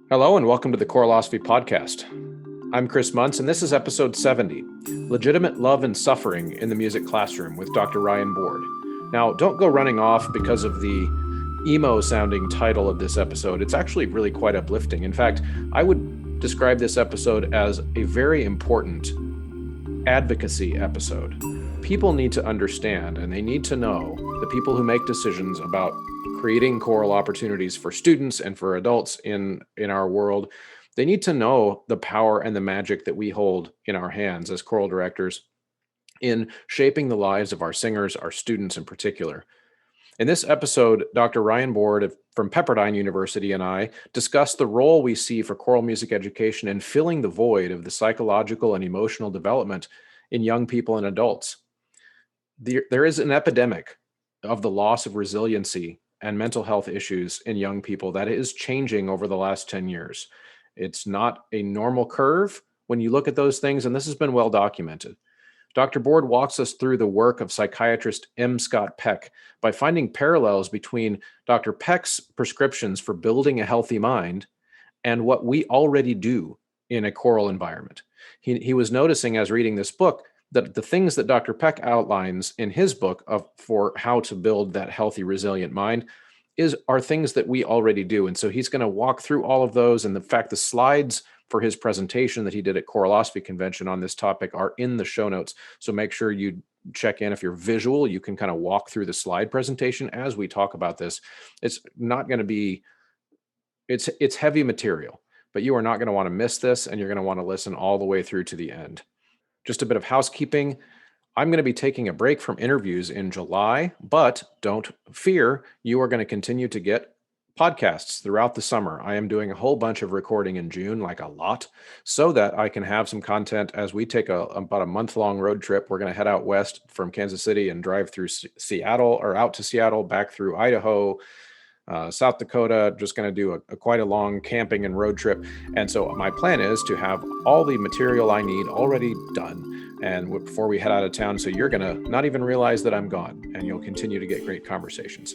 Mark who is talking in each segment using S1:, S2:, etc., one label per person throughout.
S1: Hello and welcome to the Choralosophy Podcast. I'm Chris Muntz, and this is episode 70, Legitimate Love and Suffering in the Music Classroom with Dr. Ryan Board. Now, don't go running off because of the emo-sounding title of this episode. It's actually really quite uplifting. In fact, I would describe this episode as a very important advocacy episode. People need to understand, and they need to know, the people who make decisions about creating choral opportunities for students and for adults in our world, they need to know the power and the magic that we hold in our hands as choral directors in shaping the lives of our singers, our students in particular. In this episode, Dr. Ryan Board from Pepperdine University and I discussed the role we see for choral music education in filling the void of the psychological and emotional development in young people and adults. There is an epidemic of the loss of resiliency and mental health issues in young people that is changing over the last 10 years. It's not a normal curve when you look at those things, and this has been well documented. Dr. Board walks us through the work of psychiatrist M. Peck by finding parallels between Dr. Peck's prescriptions for building a healthy mind and what we already do in a choral environment. He was noticing as reading this book that the things that Dr. Peck outlines in his book for how to build that healthy, resilient mind are things that we already do. And so he's going to walk through all of those. And the fact, the slides for his presentation that he did at Choralosophy Convention on this topic are in the show notes. So make sure you check in. If you're visual, you can kind of walk through the slide presentation as we talk about this. It's not going to be, it's heavy material, but you are not going to want to miss this, and you're going to want to listen all the way through to the end. Just a bit of housekeeping. I'm going to be taking a break from interviews in July, but don't fear, you are going to continue to get podcasts throughout the summer. I am doing a whole bunch of recording in June, like a lot, so that I can have some content as we take about a month-long road trip. We're going to head out west from Kansas City and drive through Seattle, or out to Seattle, back through Idaho, South Dakota, just going to do quite a long camping and road trip. And so my plan is to have all the material I need already done and before we head out of town. So you're going to not even realize that I'm gone, and you'll continue to get great conversations.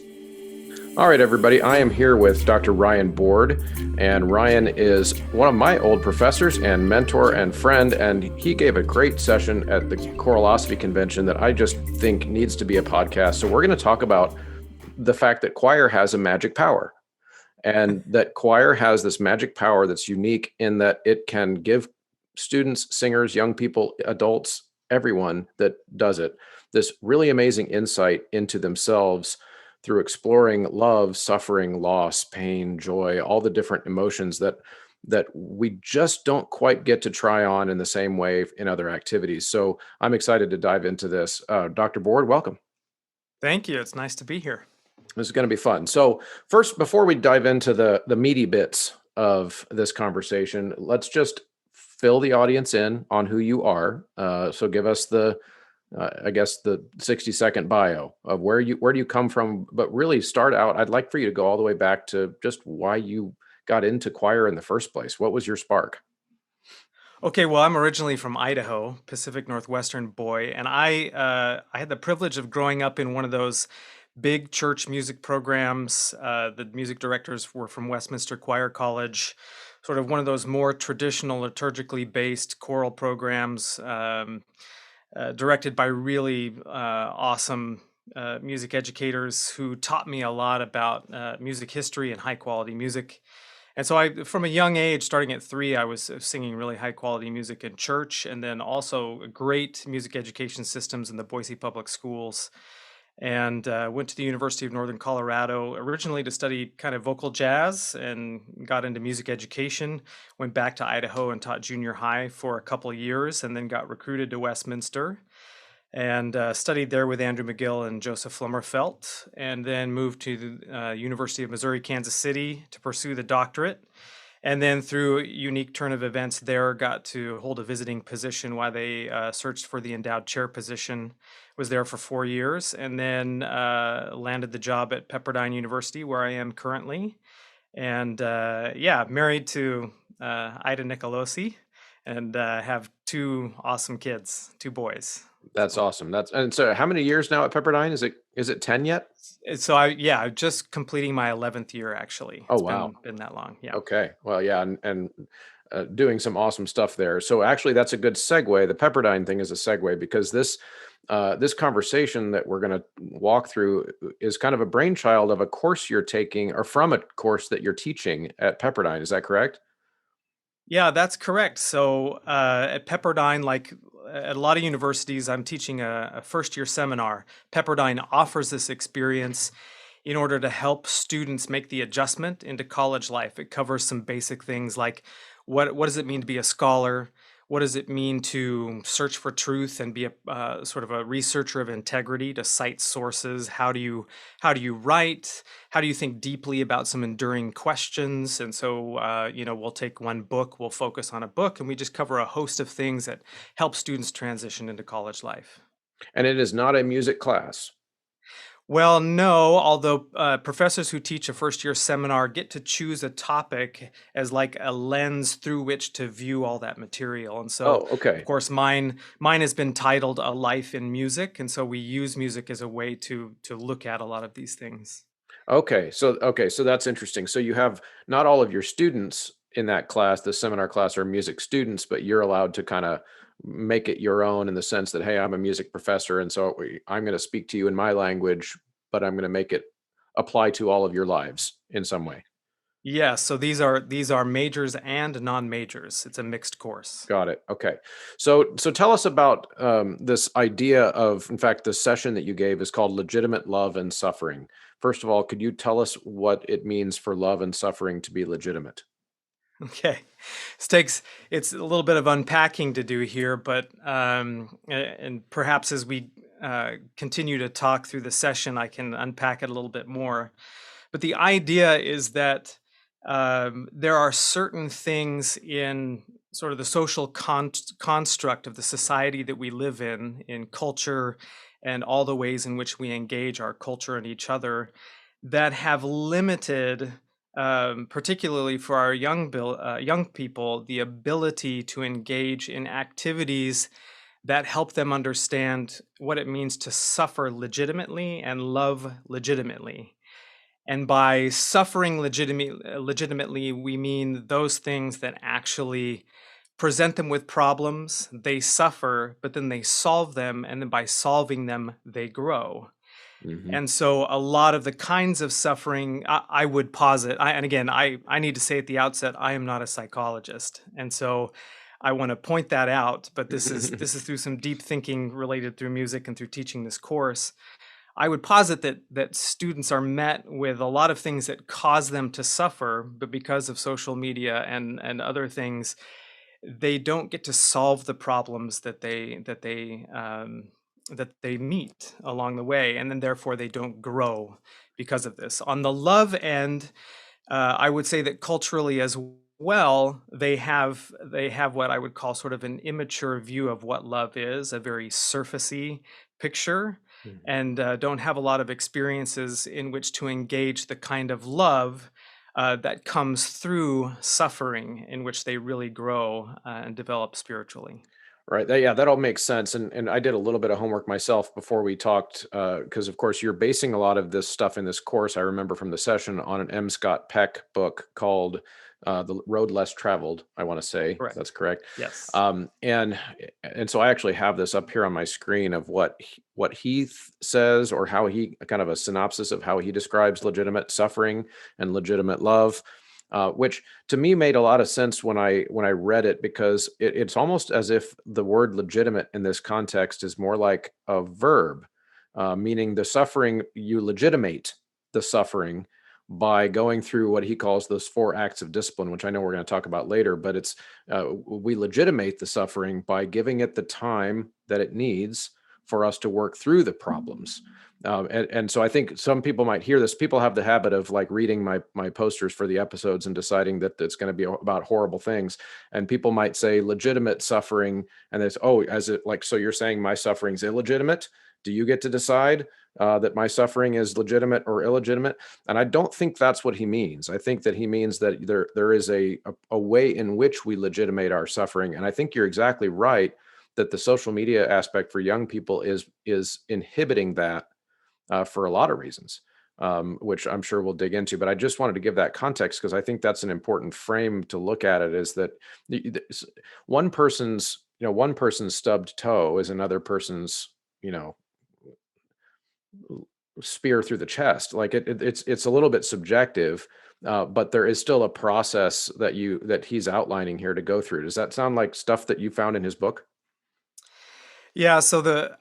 S1: All right, everybody, I am here with Dr. Ryan Board, and Ryan is one of my old professors and mentor and friend, and he gave a great session at the Choralosophy Convention that I just think needs to be a podcast. So we're going to talk about the fact that choir has a magic power, and that choir has this magic power that's unique in that it can give students, singers, young people, adults, everyone that does it, this really amazing insight into themselves through exploring love, suffering, loss, pain, joy, all the different emotions that we just don't quite get to try on in the same way in other activities. So I'm excited to dive into this. Dr. Board, welcome.
S2: Thank you. It's nice to be here.
S1: This is going to be fun. So first, before we dive into the meaty bits of this conversation, let's just fill the audience in on who you are. So give us the 60-second bio of where do you come from, but really start out. I'd like for you to go all the way back to just why you got into choir in the first place. What was your spark?
S2: Okay, well, I'm originally from Idaho, Pacific Northwestern boy, and I had the privilege of growing up in one of those big church music programs. The music directors were from Westminster Choir College, sort of one of those more traditional liturgically based choral programs, directed by really awesome music educators who taught me a lot about music history and high quality music. And so from a young age, starting at 3, I was singing really high quality music in church, and then also great music education systems in the Boise Public Schools. And went to the University of Northern Colorado originally to study kind of vocal jazz, and got into music education. Went back to Idaho and taught junior high for a couple of years, and then got recruited to Westminster and studied there with Andrew McGill and Joseph Flemmerfelt, and then moved to the University of Missouri, Kansas City to pursue the doctorate. And then through a unique turn of events there, got to hold a visiting position while they searched for the endowed chair position. Was there for 4 years, and then landed the job at Pepperdine University, where I am currently. And married to Ida Nicolosi, and have two awesome kids, two boys.
S1: That's
S2: So,
S1: awesome. And so how many years now at Pepperdine? Is it 10 yet?
S2: so I'm just completing my 11th year actually.
S1: Oh,
S2: It's
S1: wow.
S2: been that long. Yeah.
S1: Okay. Well, yeah, and doing some awesome stuff there. So actually, that's a good segue. The Pepperdine thing is a segue because this conversation that we're going to walk through is kind of a brainchild of a course you're taking, or from a course that you're teaching at Pepperdine. Is that correct?
S2: Yeah, that's correct. So at Pepperdine, like at a lot of universities, I'm teaching a first year seminar. Pepperdine offers this experience in order to help students make the adjustment into college life. It covers some basic things like what does it mean to be a scholar? What does it mean to search for truth and be a sort of a researcher of integrity to cite sources? How do you write? How do you think deeply about some enduring questions? And so, we'll take one book, we'll focus on a book, and we just cover a host of things that help students transition into college life.
S1: And it is not a music class.
S2: Well, no, although professors who teach a first year seminar get to choose a topic as like a lens through which to view all that material. And so,
S1: Oh,
S2: of
S1: okay.
S2: course, mine has been titled A Life in Music. And so we use music as a way to look at a lot of these things.
S1: Okay, so that's interesting. So you have not all of your students in that class, the seminar class, are music students, but you're allowed to kind of make it your own in the sense that, hey, I'm a music professor, and so I'm going to speak to you in my language, but I'm going to make it apply to all of your lives in some way.
S2: Yeah, so these are majors and non-majors. It's a mixed course.
S1: Got it. Okay. So tell us about this idea of, in fact, the session that you gave is called Legitimate Love and Suffering. First of all, could you tell us what it means for love and suffering to be legitimate?
S2: Okay. It's a little bit of unpacking to do here, but and perhaps as we continue to talk through the session, I can unpack it a little bit more. But the idea is that there are certain things in sort of the social construct of the society that we live in culture, and all the ways in which we engage our culture and each other that have limited, particularly for our young people, the ability to engage in activities that help them understand what it means to suffer legitimately and love legitimately. And by suffering legitimately, we mean those things that actually present them with problems. They suffer, but then they solve them. And then by solving them, they grow.
S1: Hmm.
S2: And so a lot of the kinds of suffering, I would posit, and again, I need to say at the outset, I am not a psychologist. And so I want to point that out, but this is through some deep thinking related through music and through teaching this course. I would posit that students are met with a lot of things that cause them to suffer, but because of social media and other things, they don't get to solve the problems that they meet along the way, and then therefore they don't grow because of this. On the love end, I would say that culturally as well, they have what I would call sort of an immature view of what love is, a very surfacey picture, and don't have a lot of experiences in which to engage the kind of love that comes through suffering, in which they really grow and develop spiritually.
S1: Right. Yeah, that all makes sense. And I did a little bit of homework myself before we talked, because of course you're basing a lot of this stuff in this course. I remember from the session on an M. Scott Peck book called "The Road Less Traveled." I want to say if that's
S2: Correct.
S1: correct.
S2: Yes.
S1: And so I actually have this up here on my screen of what he says, or how he, kind of a synopsis of how he describes legitimate suffering and legitimate love, which to me made a lot of sense when I read it, because it's almost as if the word legitimate in this context is more like a verb, meaning the suffering, you legitimate the suffering by going through what he calls those 4 acts of discipline, which I know we're going to talk about later. But it's we legitimate the suffering by giving it the time that it needs for us to work through the problems. And so I think some people might hear this. People have the habit of like reading my posters for the episodes and deciding that it's going to be about horrible things. And people might say legitimate suffering, and it's, oh, as it like, so you're saying my suffering's illegitimate? Do you get to decide? that my suffering is legitimate or illegitimate. And I don't think that's what he means. I think that he means that there is a way in which we legitimate our suffering. And I think you're exactly right that the social media aspect for young people is inhibiting that for a lot of reasons, which I'm sure we'll dig into. But I just wanted to give that context because I think that's an important frame to look at it. Is that one person's stubbed toe is another person's you know spear through the chest. Like it's a little bit subjective, but there is still a process that he's outlining here to go through. Does that sound like stuff that you found in his book?
S2: Yeah, so the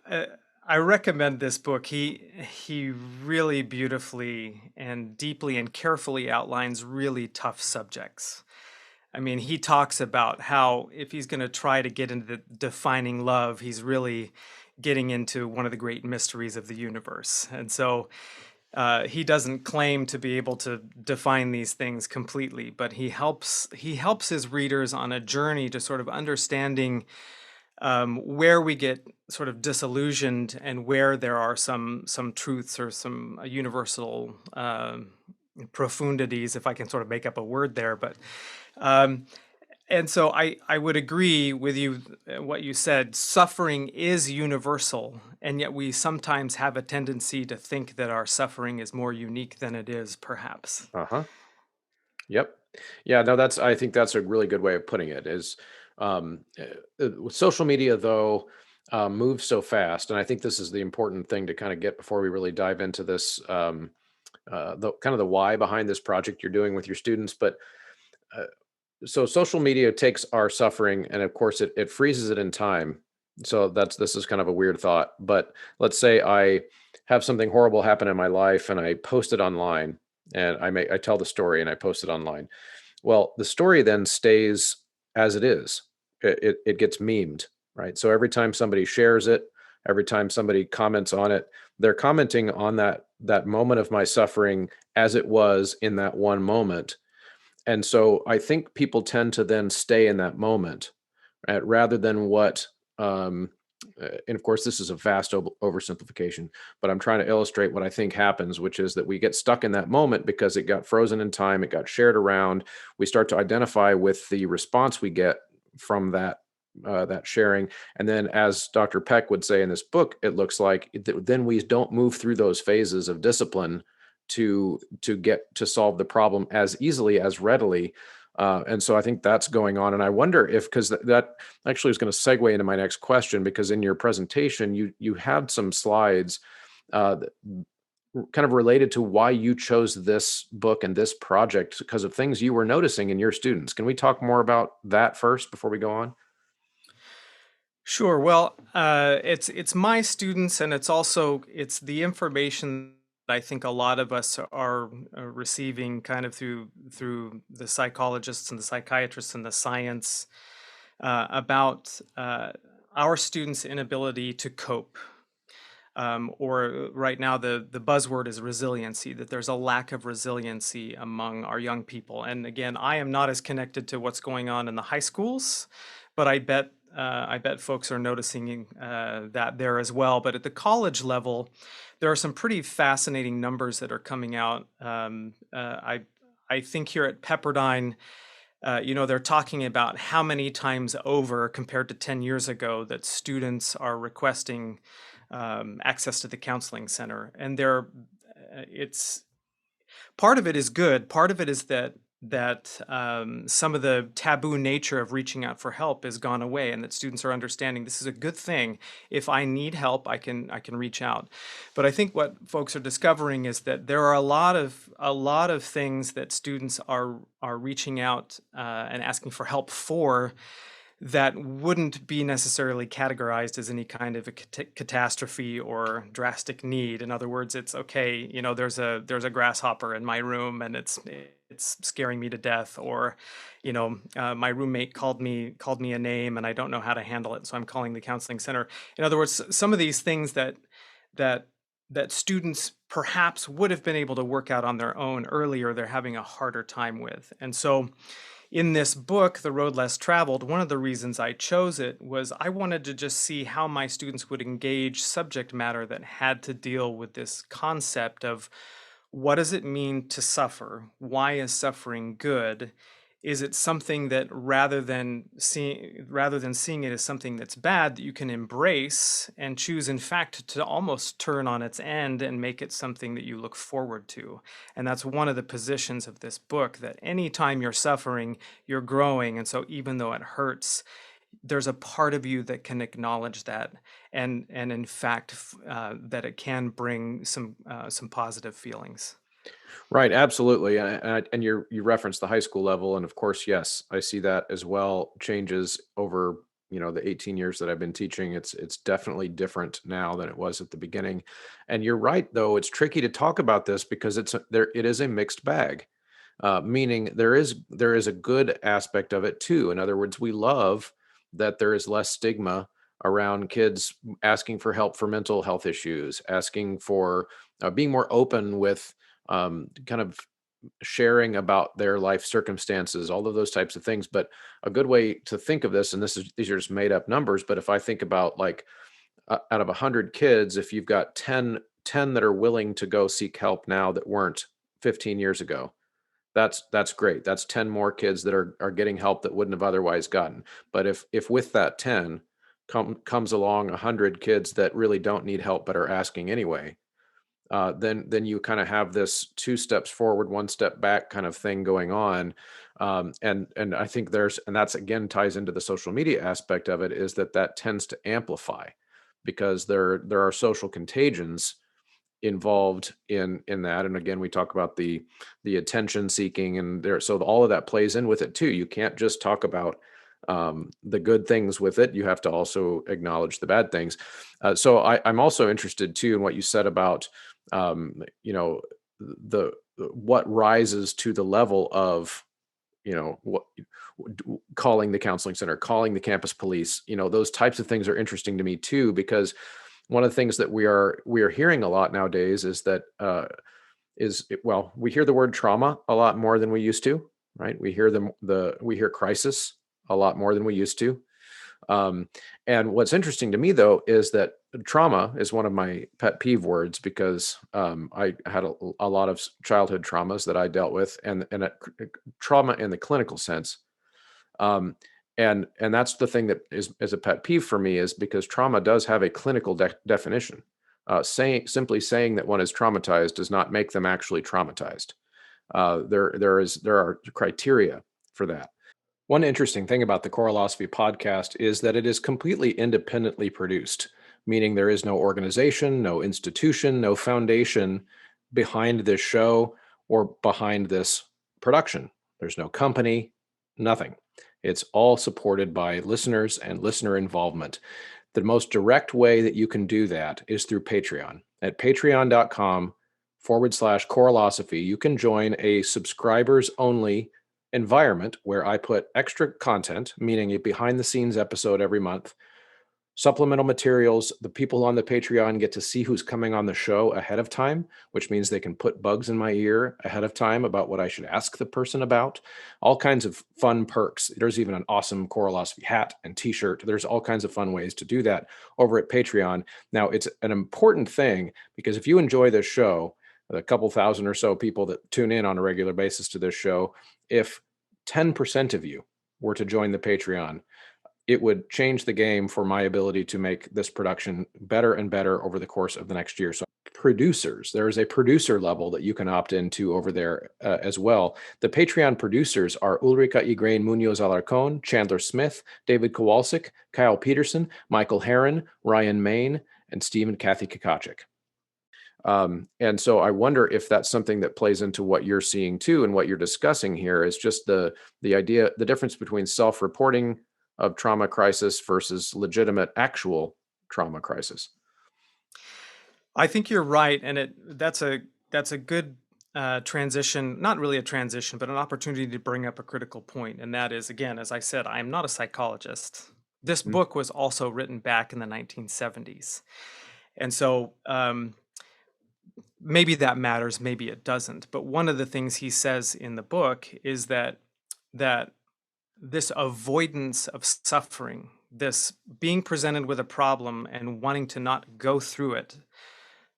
S2: I recommend this book. He really beautifully and deeply and carefully outlines really tough subjects. I mean, he talks about how if he's going to try to get into defining love, he's really getting into one of the great mysteries of the universe. And so he doesn't claim to be able to define these things completely, but he helps his readers on a journey to sort of understanding where we get sort of disillusioned and where there are some truths or some universal profundities, if I can sort of make up a word there. But um, and so I would agree with you, what you said. Suffering is universal, and yet we sometimes have a tendency to think that our suffering is more unique than it is, perhaps.
S1: Uh-huh. Yep. Yeah, no, I think that's a really good way of putting it is with social media though, moves so fast. And I think this is the important thing to kind of get before we really dive into this, the kind of the why behind this project you're doing with your students. But uh, so social media takes our suffering and of course it freezes it in time. So this is kind of a weird thought, but let's say I have something horrible happen in my life and I post it online and I tell the story and I post it online. Well, the story then stays as it is. It gets memed, right? So every time somebody shares it, every time somebody comments on it, they're commenting on that moment of my suffering as it was in that one moment. And so I think people tend to then stay in that moment, right, rather than and of course, this is a vast oversimplification, but I'm trying to illustrate what I think happens, which is that we get stuck in that moment because it got frozen in time, it got shared around. We start to identify with the response we get from that sharing, and then, as Dr. Peck would say in this book, it looks like then we don't move through those phases of discipline to get to solve the problem as easily, as readily. And so I think that's going on. And I wonder if, because that actually was going to segue into my next question, because in your presentation, you had some slides that kind of related to why you chose this book and this project because of things you were noticing in your students. Can we talk more about that first before we go on?
S2: Sure. Well, it's my students, and it's the information that I think a lot of us are receiving, kind of through the psychologists and the psychiatrists and the science about our students' inability to cope. Or right now, the buzzword is resiliency, that there's a lack of resiliency among our young people. And again, I am not as connected to what's going on in the high schools, but I bet folks are noticing that there as well. But at the college level, there are some pretty fascinating numbers that are coming out. I think here at Pepperdine, they're talking about how many times over compared to 10 years ago that students are requesting access to the counseling center. And it's part of it is good. Part of it is that some of the taboo nature of reaching out for help has gone away, and that students are understanding this is a good thing. If I need help, I can reach out. But I think what folks are discovering is that there are a lot of things that students are reaching out and asking for help for, that wouldn't be necessarily categorized as any kind of a catastrophe or drastic need. In other words, it's okay, there's a grasshopper in my room and it's scaring me to death, or my roommate called me a name and I don't know how to handle it, so I'm calling the counseling center. In other words, some of these things that that students perhaps would have been able to work out on their own earlier, they're having a harder time with. And so In this book, The Road Less Traveled, one of the reasons I chose it was I wanted to just see how my students would engage subject matter that had to deal with this concept of what does it mean to suffer? Why is suffering good? Is it something that rather than seeing it as something that's bad that you can embrace and choose in fact to almost turn on its end and make it something that you look forward to? And that's one of the positions of this book, that anytime you're suffering, you're growing. And so even though it hurts, there's a part of you that can acknowledge that, and in fact that it can bring some positive feelings.
S1: Right, absolutely. And you referenced the high school level, and of course, yes, I see that as well. Changes over, the 18 years that I've been teaching. It's definitely different now than it was at the beginning. And you're right, though, it's tricky to talk about this because it is a mixed bag. Meaning there is a good aspect of it too. In other words, we love that there is less stigma around kids asking for help for mental health issues, asking for being more open with kind of sharing about their life circumstances, all of those types of things. But a good way to think of this, and these are just made up numbers, but if I think about like out of 100 kids, if you've got ten that are willing to go seek help now that weren't 15 years ago, that's great. That's 10 more kids that are getting help that wouldn't have otherwise gotten. But if with that 10 comes along 100 kids that really don't need help but are asking anyway, then you kind of have this two steps forward, one step back kind of thing going on. And I think and that's again ties into the social media aspect of it, is that tends to amplify because there are social contagions involved in that. And again, we talk about the attention seeking, and there, so all of that plays in with it too. You can't just talk about the good things with it. You have to also acknowledge the bad things. So I'm also interested too in what you said about you know the what rises to the level of what calling the counseling center, calling the campus police. Those types of things are interesting to me too, because one of the things that we are hearing a lot nowadays is that we hear the word trauma a lot more than we used to, right? We hear crisis a lot more than we used to. um, and what's interesting to me though is that trauma is one of my pet peeve words, because I had a lot of childhood traumas that I dealt with, trauma in the clinical sense. Um, and that's the thing that is a pet peeve for me, is because trauma does have a clinical definition. Simply saying that one is traumatized does not make them actually traumatized. There are criteria for that. One interesting thing about the Choralosophy podcast is that it is completely independently produced, meaning there is no organization, no institution, no foundation behind this show or behind this production. There's no company, nothing. It's all supported by listeners and listener involvement. The most direct way that you can do that is through Patreon. At patreon.com/Choralosophy, you can join a subscribers only environment where I put extra content, meaning a behind the scenes episode every month, supplemental materials. The people on the Patreon get to see who's coming on the show ahead of time, which means they can put bugs in my ear ahead of time about what I should ask the person about. All kinds of fun perks. There's even an awesome Choralosophy hat and t-shirt. There's all kinds of fun ways to do that over at Patreon. Now, it's an important thing, because if you enjoy this show, the couple thousand or so people that tune in on a regular basis to this show, if 10% of you were to join the Patreon, it would change the game for my ability to make this production better and better over the course of the next year. So producers, there is a producer level that you can opt into over there as well. The Patreon producers are Ulrika Igrain Munoz Alarcon, Chandler Smith, David Kowalczyk, Kyle Peterson, Michael Herron, Ryan Main, and Stephen Kathy Kakachik. And so I wonder if that's something that plays into what you're seeing too, and what you're discussing here is just the idea, the difference between self-reporting of trauma crisis versus legitimate actual trauma crisis.
S2: I think you're right, and that's a good transition, not really a transition, but an opportunity to bring up a critical point, and that is, again, as I said, I am not a psychologist. This
S1: Mm.
S2: book was also written back in the 1970s, and so maybe that matters, maybe it doesn't. But one of the things he says in the book is that this avoidance of suffering, this being presented with a problem and wanting to not go through it,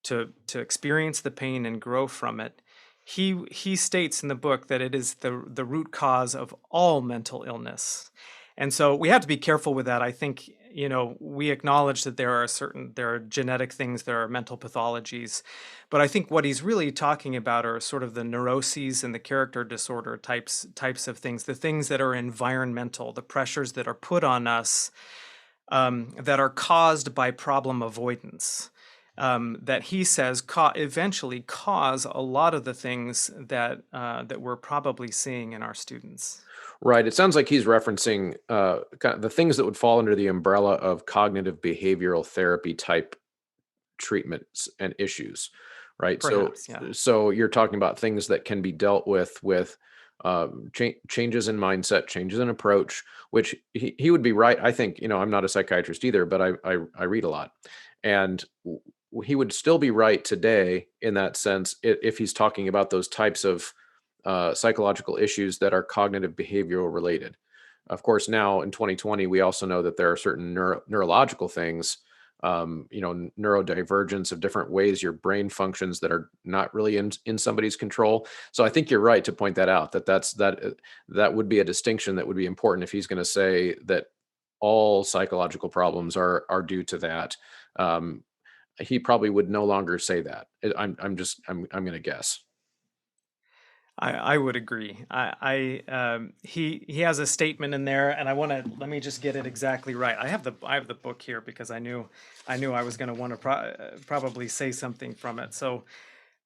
S2: to experience the pain and grow from it. He states in the book that it is the root cause of all mental illness. And so we have to be careful with that. I think, we acknowledge that there are genetic things, there are mental pathologies, but I think what he's really talking about are sort of the neuroses and the character disorder types of things, the things that are environmental, the pressures that are put on us, that are caused by problem avoidance, that he says eventually cause a lot of the things that we're probably seeing in our students.
S1: Right. It sounds like he's referencing kind of the things that would fall under the umbrella of cognitive behavioral therapy type treatments and issues, right? So,
S2: Perhaps, yeah.
S1: so you're talking about things that can be dealt with changes in mindset, changes in approach, which he would be right. I think, I'm not a psychiatrist either, but I read a lot, and he would still be right today in that sense if he's talking about those types of psychological issues that are cognitive behavioral related. Of course, now in 2020, we also know that there are certain neurological things, neurodivergence of different ways your brain functions that are not really in somebody's control. So I think you're right to point that out. That would be a distinction that would be important if he's going to say that all psychological problems are due to that. Um, he probably would no longer say that. I'm going to guess.
S2: I would agree. He has a statement in there, and let me just get it exactly right. I have the book here because I knew I was going to want to probably say something from it. So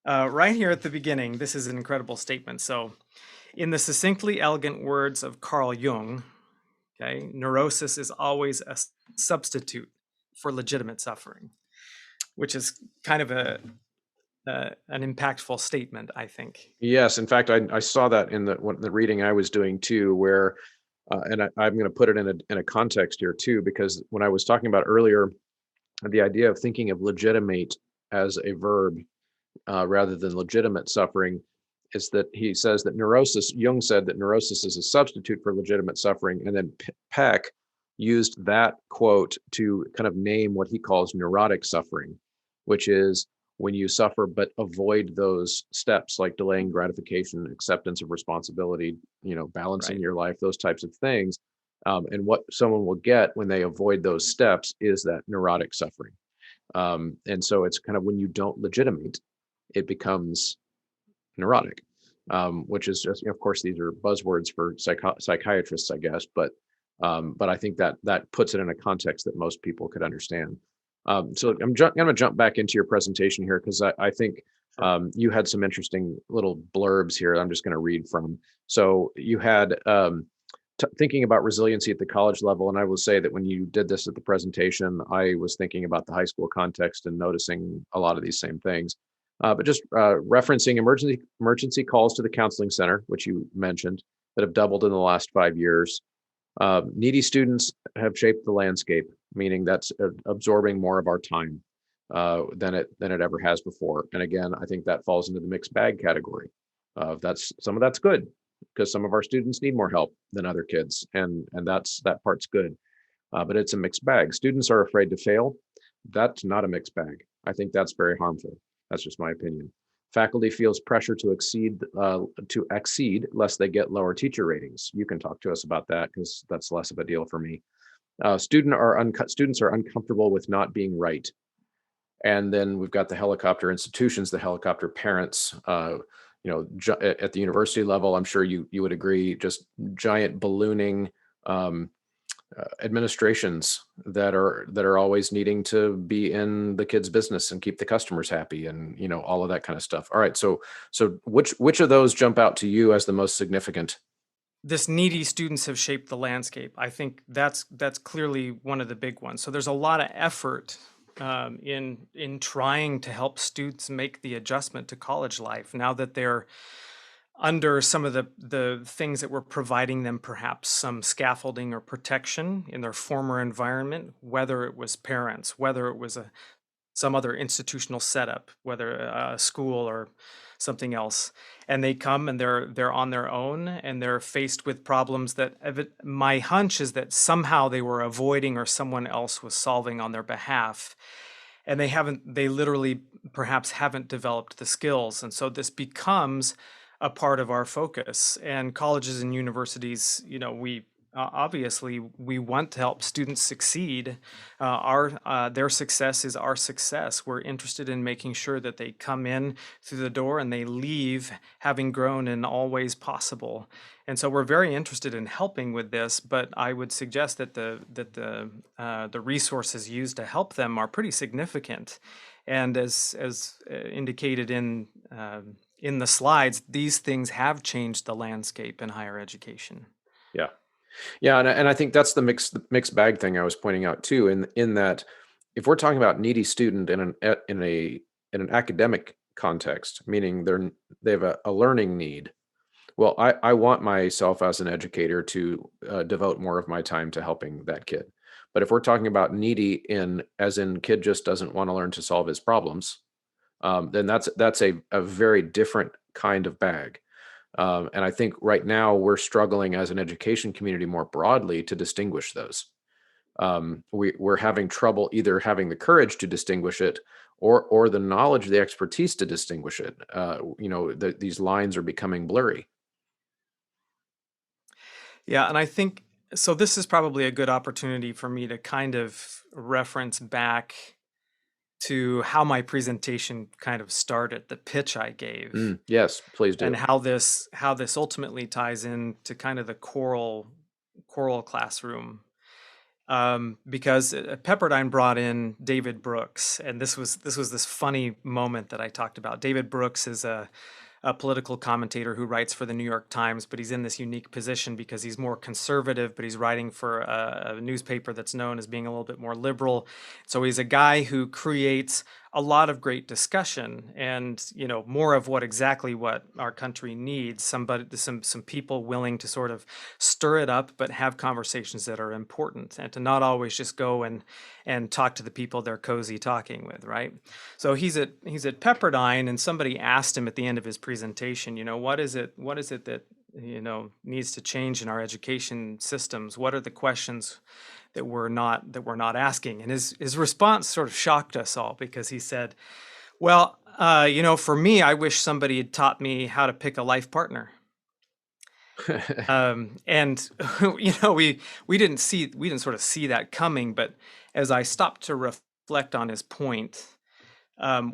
S2: right here at the beginning, this is an incredible statement. So, in the succinctly elegant words of Carl Jung, okay, neurosis is always a substitute for legitimate suffering, which is kind of an impactful statement, I think.
S1: Yes, in fact, I saw that in the reading I was doing too, where, and I'm going to put it in a context here too, because when I was talking about earlier, the idea of thinking of legitimate as a verb rather than legitimate suffering, is that he says that neurosis. Jung said that neurosis is a substitute for legitimate suffering, and then Peck used that quote to kind of name what he calls neurotic suffering, which is when you suffer but avoid those steps like delaying gratification, acceptance of responsibility, balancing
S2: Right.
S1: your life, those types of things. And what someone will get when they avoid those steps is that neurotic suffering. And so it's kind of when you don't legitimate, it becomes neurotic, which is just, of course, these are buzzwords for psychiatrists, I guess, but I think that puts it in a context that most people could understand. So I'm going to jump back into your presentation here because I think
S2: Sure.
S1: you had some interesting little blurbs here. I'm just going to read from. So you had thinking about resiliency at the college level, and I will say that when you did this at the presentation, I was thinking about the high school context and noticing a lot of these same things. But just referencing emergency calls to the counseling center, which you mentioned, that have doubled in the last 5 years. Needy students have shaped the landscape, meaning that's absorbing more of our time than it ever has before. And again, I think that falls into the mixed bag category. That's some of that's good because some of our students need more help than other kids, and that part's good. But it's a mixed bag. Students are afraid to fail. That's not a mixed bag. I think that's very harmful. That's just my opinion. Faculty feels pressure to exceed lest they get lower teacher ratings. You can talk to us about that because that's less of a deal for me. Students are uncomfortable with not being right. And then we've got the helicopter institutions, the helicopter parents. At the university level, I'm sure you would agree, just giant ballooning administrations that are always needing to be in the kids' business and keep the customers happy, and all of that kind of stuff. All right, so which of those jump out to you as the most significant?
S2: This needy students have shaped the landscape. I think that's clearly one of the big ones. So there's a lot of effort in trying to help students make the adjustment to college life now that they're under some of the things that were providing them perhaps some scaffolding or protection in their former environment, whether it was parents, whether it was some other institutional setup, whether a school or something else. And they come and they're on their own and they're faced with problems that my hunch is that somehow they were avoiding or someone else was solving on their behalf. And they literally perhaps haven't developed the skills. And so this becomes a part of our focus. And colleges and universities, we obviously we want to help students succeed. Our their success is our success. We're interested in making sure that they come in through the door and they leave having grown in all ways possible. And so we're very interested in helping with this, but I would suggest that the resources used to help them are pretty significant. And as indicated in the slides, these things have changed the landscape in higher education.
S1: Yeah. Yeah, and I think that's the mixed bag thing I was pointing out too, in that if we're talking about needy student in an academic context, meaning they have a learning need. Well, I want myself as an educator to devote more of my time to helping that kid. But if we're talking about needy as in kid just doesn't want to learn to solve his problems, then that's a very different kind of bag. And I think right now we're struggling as an education community more broadly to distinguish those. We're having trouble either having the courage to distinguish it or the knowledge, the expertise to distinguish it. These lines are becoming blurry.
S2: Yeah, and I think so. This is probably a good opportunity for me to kind of reference back to how my presentation kind of started, the pitch I gave,
S1: Yes, please
S2: and
S1: do.
S2: how this ultimately ties into kind of the choral classroom. Because Pepperdine brought in David Brooks, and this funny moment that I talked about. David Brooks is a political commentator who writes for the New York Times, but he's in this unique position because he's more conservative, but he's writing for a newspaper that's known as being a little bit more liberal. So he's a guy who creates a lot of great discussion and more of exactly what our country needs. Some people willing to sort of stir it up, but have conversations that are important, and to not always just go and talk to the people they're cozy talking with, right? So he's at Pepperdine, and somebody asked him at the end of his presentation, what is it that needs to change in our education systems? What are the questions that we're not asking? And his response sort of shocked us all, because he said, well, for me, I wish somebody had taught me how to pick a life partner. And we didn't sort of see that coming. But as I stopped to reflect on his point,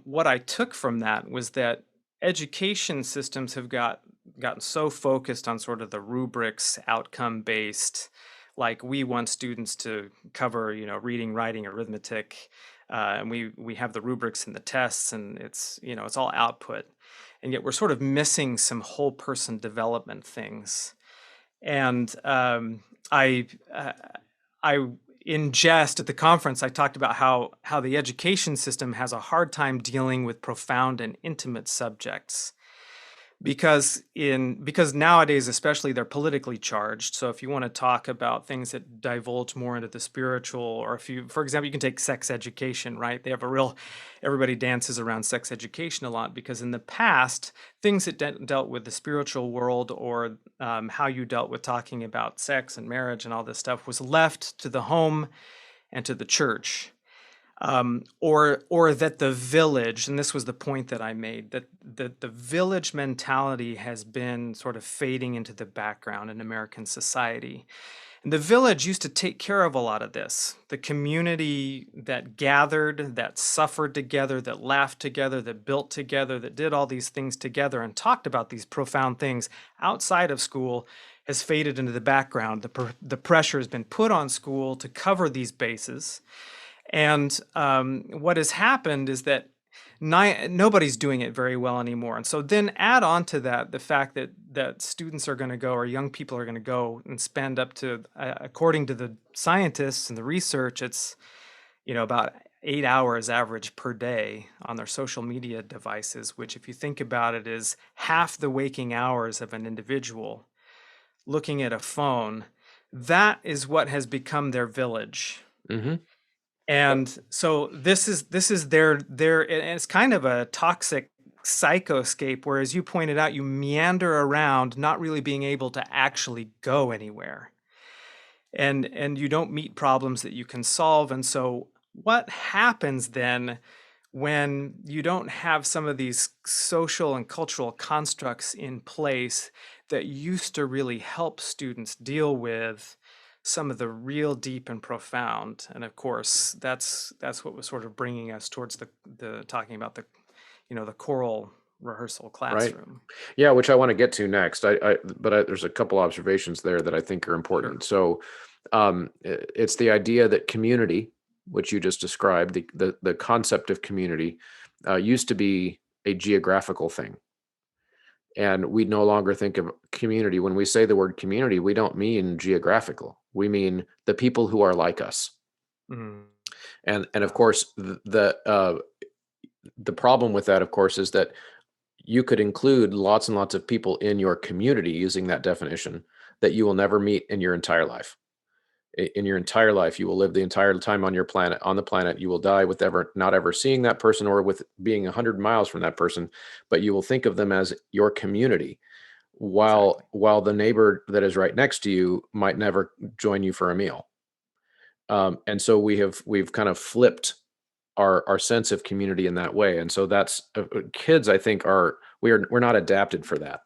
S2: what I took from that was that education systems have gotten so focused on sort of the rubrics, outcome based, like we want students to cover, reading, writing, arithmetic, and we have the rubrics and the tests, and it's all output, and yet we're sort of missing some whole person development things. And I in jest at the conference, I talked about how the education system has a hard time dealing with profound and intimate subjects, because nowadays, especially, they're politically charged. So if you want to talk about things that divulge more into the spiritual, or for example, you can take sex education, right? They have everybody dances around sex education a lot, because in the past, things that dealt with the spiritual world, or how you dealt with talking about sex and marriage and all this stuff, was left to the home and to the church. Or that the village, and this was the point that I made, that the village mentality has been sort of fading into the background in American society. And the village used to take care of a lot of this. The community that gathered, that suffered together, that laughed together, that built together, that did all these things together and talked about these profound things outside of school, has faded into the background. The pressure has been put on school to cover these bases. And what has happened is that nobody's doing it very well anymore. And so then add on to that the fact that students are going to go, or young people are going to go and spend up to, according to the scientists and the research, it's about 8 hours average per day on their social media devices, which, if you think about it, is half the waking hours of an individual looking at a phone. That is what has become their village.
S1: Mm-hmm.
S2: And so this is their, and it's kind of a toxic psychoscape where, as you pointed out, you meander around, not really being able to actually go anywhere. And you don't meet problems that you can solve. And so what happens then when you don't have some of these social and cultural constructs in place that used to really help students deal with some of the real deep and profound? And of course, that's what was sort of bringing us towards the talking about the choral rehearsal
S1: Right.
S2: classroom.
S1: Yeah, which I want to get to next. There's a couple observations there that I think are
S2: Sure.
S1: important. So, it's the idea that community, which you just described, the concept of community, used to be a geographical thing, and we no longer think of community. When we say the word community, we don't mean geographical. We mean the people who are like us.
S2: Mm,
S1: And of
S2: yeah,
S1: course, the problem with that, of course, is that you could include lots and lots of people in your community using that definition that you will never meet in your entire life. In your entire life, you will live the entire time on the planet. You will die with ever not ever seeing that person, or with being 100 miles from that person, but you will think of them as your community,
S2: exactly.
S1: while the neighbor that is right next to you might never join you for a meal. And so we've kind of flipped our sense of community in that way. And so that's kids, I think, we're not adapted for that.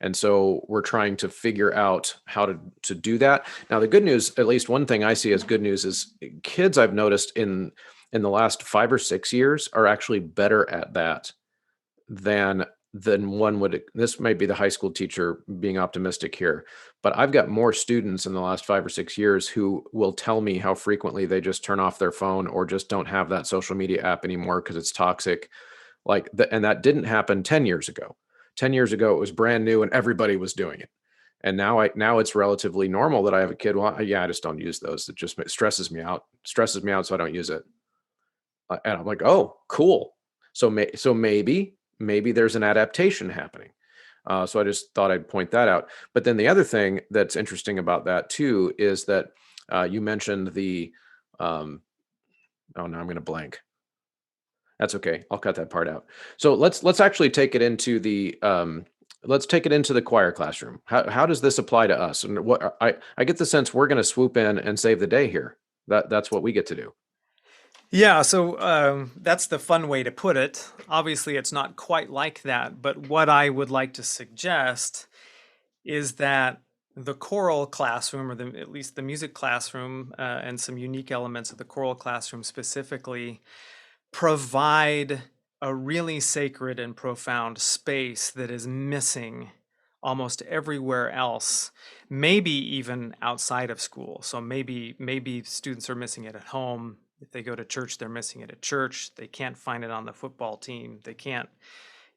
S1: And so we're trying to figure out how to do that. Now, the good news, at least one thing I see as good news, is kids, I've noticed in the last 5 or 6 years, are actually better at that than one would. This might be the high school teacher being optimistic here, but I've got more students in the last 5 or 6 years who will tell me how frequently they just turn off their phone or just don't have that social media app anymore because it's toxic. And that didn't happen 10 years ago. 10 years ago, it was brand new and everybody was doing it. And now it's relatively normal that I have a kid. Well, yeah, I just don't use those. It just stresses me out. So I don't use it. And I'm like, oh, cool. So maybe there's an adaptation happening. So I just thought I'd point that out. But then the other thing that's interesting about that too is that you mentioned the oh, no, I'm going to blank. That's okay. I'll cut that part out. So let's actually take it into the choir classroom. How does this apply to us? And what I get the sense we're going to swoop in and save the day here. That's what we get to do.
S2: Yeah, so that's the fun way to put it. Obviously, it's not quite like that, but what I would like to suggest is that the choral classroom, or at least the music classroom, and some unique elements of the choral classroom specifically, provide a really sacred and profound space that is missing almost everywhere else, maybe even outside of school. So maybe students are missing it at home. If they go to church, they're missing it at church. They can't find it on the football team. They can't,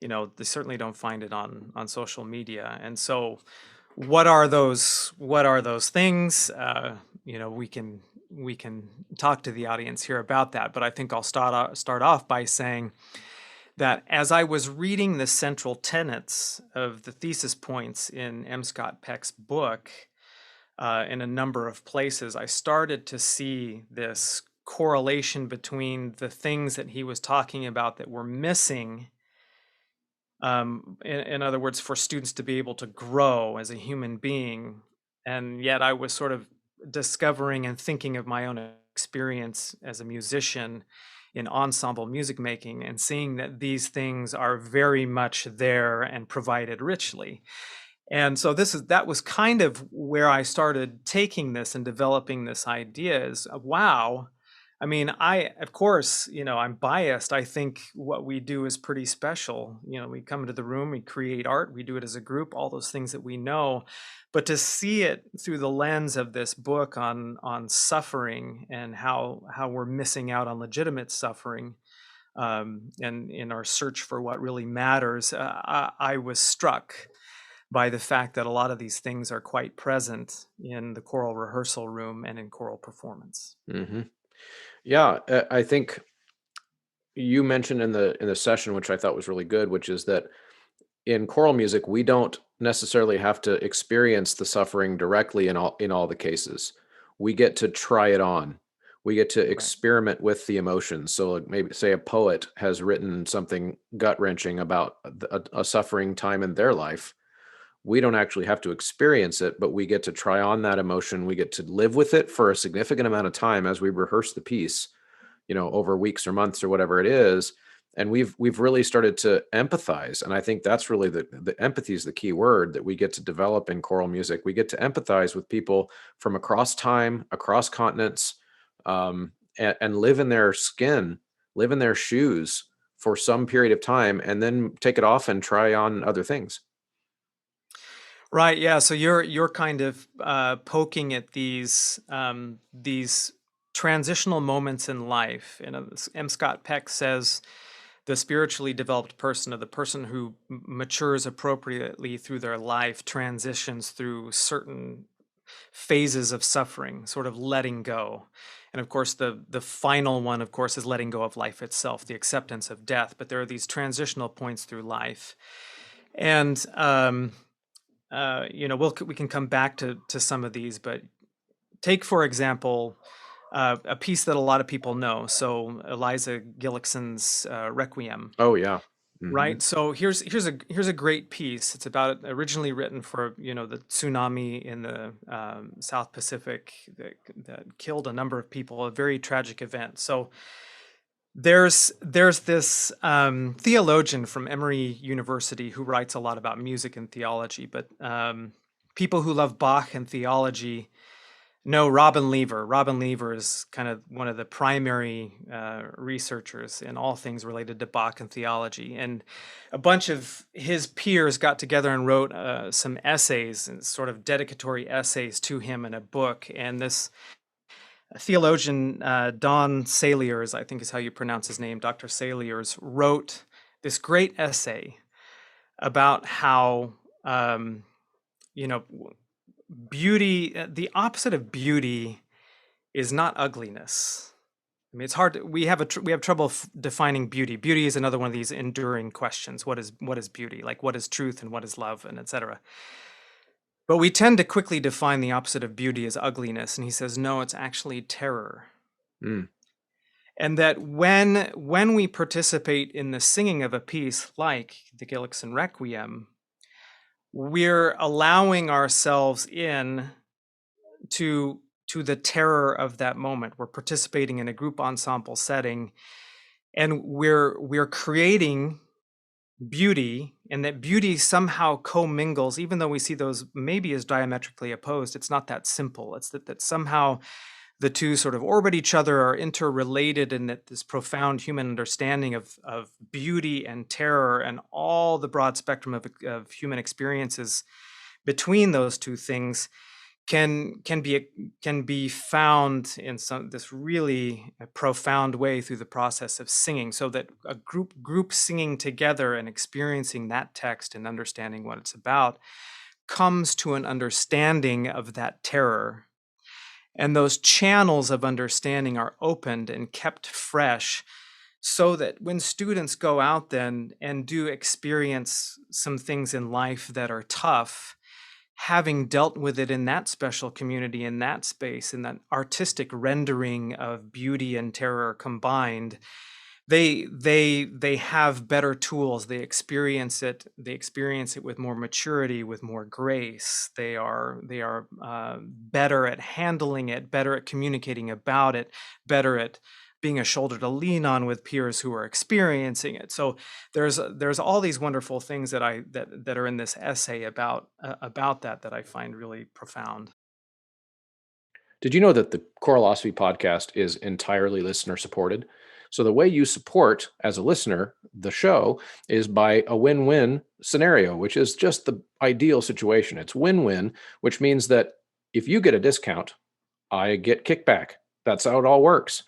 S2: they certainly don't find it on social media. And so what are those things? We can talk to the audience here about that, but I think I'll start off by saying that as I was reading the central tenets of the thesis points in M. Scott Peck's book, in a number of places, I started to see this correlation between the things that he was talking about that were missing, in other words, for students to be able to grow as a human being. And yet I was sort of discovering and thinking of my own experience as a musician in ensemble music making, and seeing that these things are very much there and provided richly. And so that was kind of where I started taking this and developing this idea is, wow. I mean, of course, I'm biased. I think what we do is pretty special. We come into the room, we create art, we do it as a group, all those things that we know. But to see it through the lens of this book on suffering, and how we're missing out on legitimate suffering, and in our search for what really matters, I was struck by the fact that a lot of these things are quite present in the choral rehearsal room and in choral performance.
S1: Hmm. Yeah, I think you mentioned in the session, which I thought was really good, which is that in choral music, we don't necessarily have to experience the suffering directly in all the cases. We get to try it on. We get to
S2: Right.
S1: experiment with the emotions. So like maybe say a poet has written something gut-wrenching about a suffering time in their life. We don't actually have to experience it, but we get to try on that emotion. We get to live with it for a significant amount of time as we rehearse the piece, over weeks or months or whatever it is. And we've really started to empathize. And I think that's really the empathy is the key word that we get to develop in choral music. We get to empathize with people from across time, across continents, and live in their skin, live in their shoes for some period of time, and then take it off and try on other things.
S2: Right. Yeah. So you're kind of poking at these transitional moments in life. M. Scott Peck says the spiritually developed person, or the person who matures appropriately through their life, transitions through certain phases of suffering, sort of letting go. And of course, the final one, of course, is letting go of life itself, the acceptance of death. But there are these transitional points through life, and we can come back to some of these, but take for example a piece that a lot of people know. So Eliza Gillickson's Requiem,
S1: Oh yeah. Hmm.
S2: right? So here's a great piece. It's about originally written for the tsunami in the South Pacific that killed a number of people, a very tragic event. So there's this theologian from Emory University who writes a lot about music and theology, but people who love Bach and theology know Robin Lever. Robin Lever is kind of one of the primary researchers in all things related to Bach and theology, and a bunch of his peers got together and wrote some essays and sort of dedicatory essays to him in a book. And this theologian Don Saliers, I think is how you pronounce his name, Dr. Saliers, wrote this great essay about how you know beauty, the opposite of beauty, is not ugliness. I mean, it's hard. We have trouble defining beauty. Beauty is another one of these enduring questions. What is beauty? Like, what is truth and what is love, and etc. But we tend to quickly define the opposite of beauty as ugliness, and he says no, it's actually terror.
S1: Mm.
S2: And that when we participate in the singing of a piece like the Gillickson Requiem, we're allowing ourselves in to the terror of that moment. We're participating in a group ensemble setting, and we're creating beauty, and that beauty somehow commingles, even though we see those maybe as diametrically opposed. It's not that simple. It's that somehow the two sort of orbit each other, are interrelated, and that this profound human understanding of beauty and terror and all the broad spectrum of human experiences between those two things can be found in this really profound way through the process of singing, so that a group singing together and experiencing that text and understanding what it's about comes to an understanding of that terror. And those channels of understanding are opened and kept fresh, so that when students go out then and do experience some things in life that are tough, having dealt with it in that special community, in that space, in that artistic rendering of beauty and terror combined, they have better tools. They experience it with more maturity, with more grace. They are better at handling it, better at communicating about it, better at being a shoulder to lean on with peers who are experiencing it. So there's all these wonderful things that are in this essay about that I find really profound.
S1: Did you know that the Choralosophy podcast is entirely listener supported? So the way you support as a listener the show is by a win-win scenario, which is just the ideal situation. It's win-win, which means that if you get a discount, I get kickback. That's how it all works,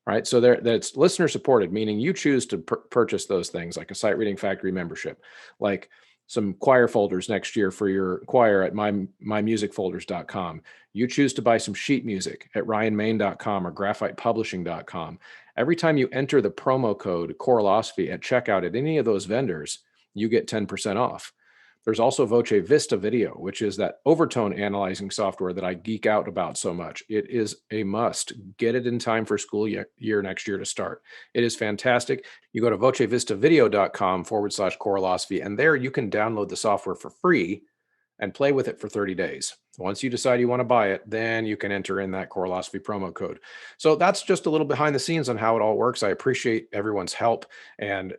S1: right? So that's listener supported, meaning you choose to purchase those things like a Sight Reading Factory membership, like some choir folders next year for your choir at mymusicfolders.com. You choose to buy some sheet music at ryanmain.com or graphitepublishing.com. Every time you enter the promo code Choralosophy at checkout at any of those vendors, you get 10% off. There's also Voce Vista Video, which is that overtone analyzing software that I geek out about so much. It is a must. Get it in time for school year next year to start. It is fantastic. You go to vocevistavideo.com/choralosophy, and there you can download the software for free and play with it for 30 days. Once you decide you want to buy it, then you can enter in that Choralosophy promo code. So that's just a little behind the scenes on how it all works. I appreciate everyone's help, and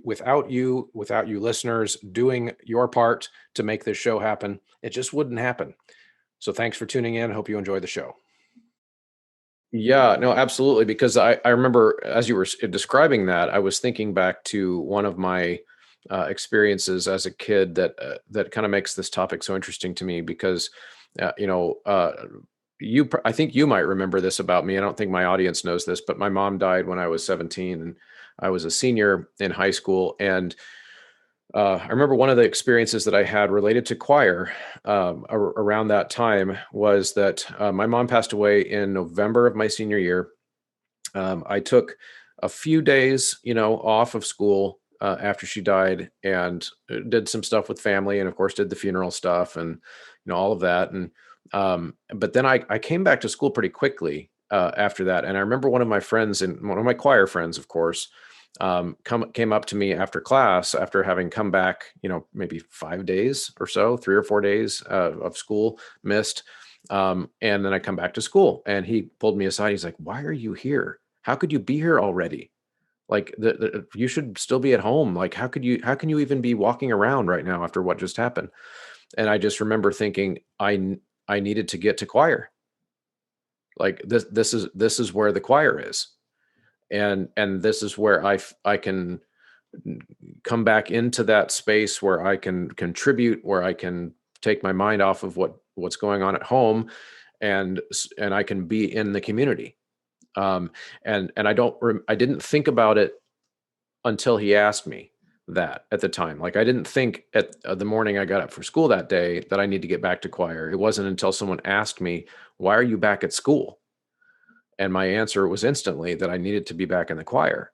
S1: without you listeners doing your part to make this show happen, it just wouldn't happen. So thanks for tuning in. Hope you enjoy the show. Yeah, no, absolutely. Because I remember as you were describing that, I was thinking back to one of my experiences as a kid that kind of makes this topic so interesting to me because, uh, you know, uh, I think you might remember this about me. I don't think my audience knows this, but my mom died when I was 17 and I was a senior in high school. And I remember one of the experiences that I had related to choir around that time was that my mom passed away in November of my senior year. I took a few days, off of school after she died, and did some stuff with family, and of course did the funeral stuff, and all of that. And but then I came back to school pretty quickly after that, and I remember one of my friends, and one of my choir friends, of course, came up to me after class after having come back, maybe 5 days or so, 3 or 4 days of school missed. And then I come back to school, and he pulled me aside. He's like, "Why are you here? How could you be here already? Like you should still be at home. Like how can you even be walking around right now after what just happened?" And I just remember thinking I needed to get to choir. Like this is where the choir is. And this is where I can come back into that space where I can contribute, where I can take my mind off of what's going on at home, and I can be in the community. And I didn't think about it until he asked me that at the time. Like I didn't think at the morning I got up for school that day that I need to get back to choir. It wasn't until someone asked me, "Why are you back at school?" And my answer was instantly that I needed to be back in the choir.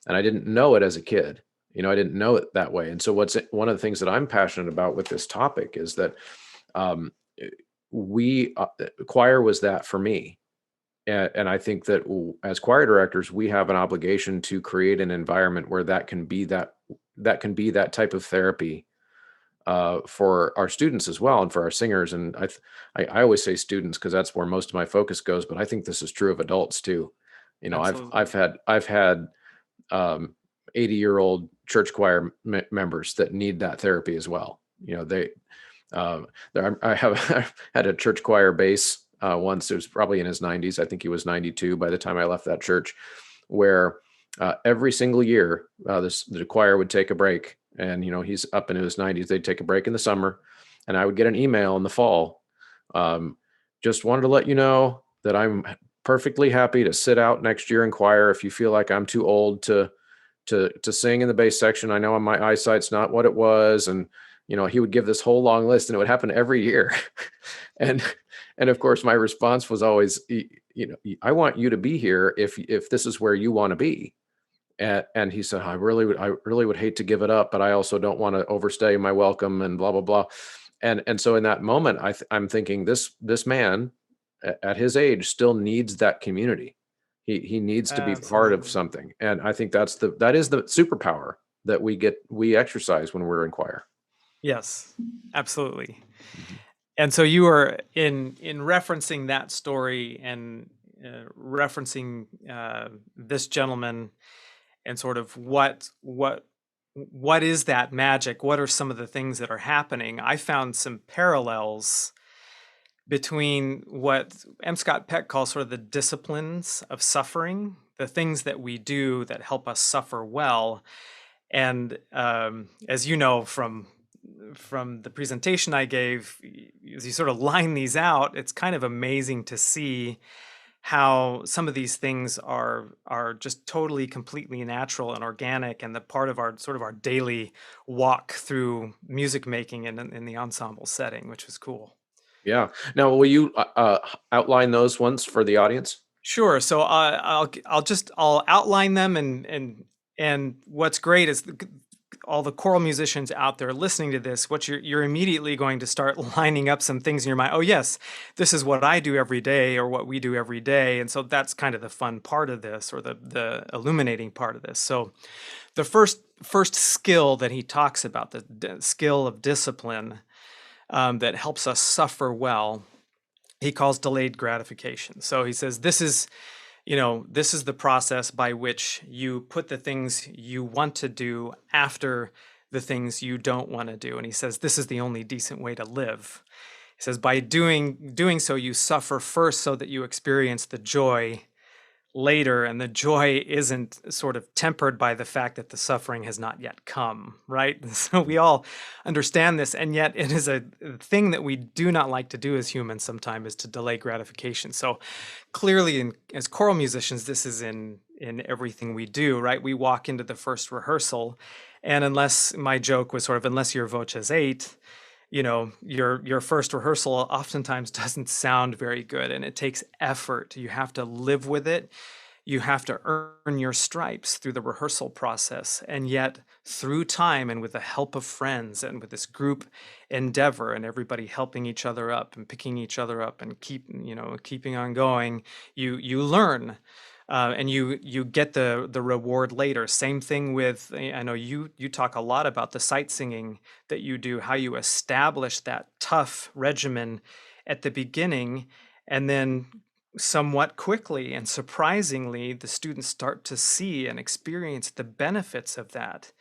S1: And I didn't know it as a kid. I didn't know it that way. And so one of the things that I'm passionate about with this topic is that um, we choir was that for me. And I think that as choir directors, we have an obligation to create an environment where that can be that type of therapy for our students as well, and for our singers. And I always say students because that's where most of my focus goes, but I think this is true of adults too.
S2: Absolutely.
S1: I've had 80-year-old church choir members that need that therapy as well. I have I had a church choir bass once. It was probably in his 90s. I think he was 92 by the time I left that church, where every single year the choir would take a break, and he's up into his 90s. They'd take a break in the summer, and I would get an email in the fall. Um, just wanted to let you know that I'm perfectly happy to sit out next year in choir if you feel like I'm too old to sing in the bass section. I know my eyesight's not what it was. And he would give this whole long list, and it would happen every year. and and of course my response was always, I want you to be here if this is where you want to be. And he said, I really would hate to give it up, but I also don't want to overstay my welcome, and blah blah blah. And so in that moment I'm thinking, this man at his age still needs that community. He needs to be part of
S2: Absolutely.
S1: something. And I think that is the superpower that we exercise when we're in choir.
S2: Yes, absolutely.
S1: Mhm.
S2: And so you were in referencing that story and referencing this gentleman and sort of what is that magic? What are some of the things that are happening? I found some parallels between what M. Scott Peck calls sort of the disciplines of suffering, the things that we do that help us suffer well. And as you know from the presentation I gave, as you sort of line these out, it's kind of amazing to see how some of these things are just totally completely natural and organic, and the part of our sort of our daily walk through music making in the ensemble setting, which was cool.
S1: Yeah. Now, will you outline those ones for the audience?
S2: Sure. So I'll outline them, and what's great is all the choral musicians out there listening to this, what you're immediately going to start lining up some things in your mind. Oh yes, this is what I do every day, or what we do every day. And so that's kind of the fun part of this, or the illuminating part of this. So the first skill that he talks about, the skill of discipline, that helps us suffer well, he calls delayed gratification. So he says this is the process by which you put the things you want to do after the things you don't want to do. And he says this is the only decent way to live. He says by doing so, you suffer first so that you experience the joy later, and the joy isn't sort of tempered by the fact that the suffering has not yet come, right? So we all understand this, and yet it is a thing that we do not like to do as humans sometimes, is to delay gratification. So clearly, as choral musicians, this is in everything we do, right? We walk into the first rehearsal, and unless, my joke was sort of, unless your voce 8, your first rehearsal oftentimes doesn't sound very good, and it takes effort. You have to live with it. You have to earn your stripes through the rehearsal process. And yet through time, and with the help of friends, and with this group endeavor, and everybody helping each other up and picking each other up and keeping on going, you learn. And you get the reward later. Same thing with, I know you talk a lot about the sight singing that you do, how you establish that tough regimen at the beginning, and then somewhat quickly and surprisingly, the students start to see and experience the benefits of that.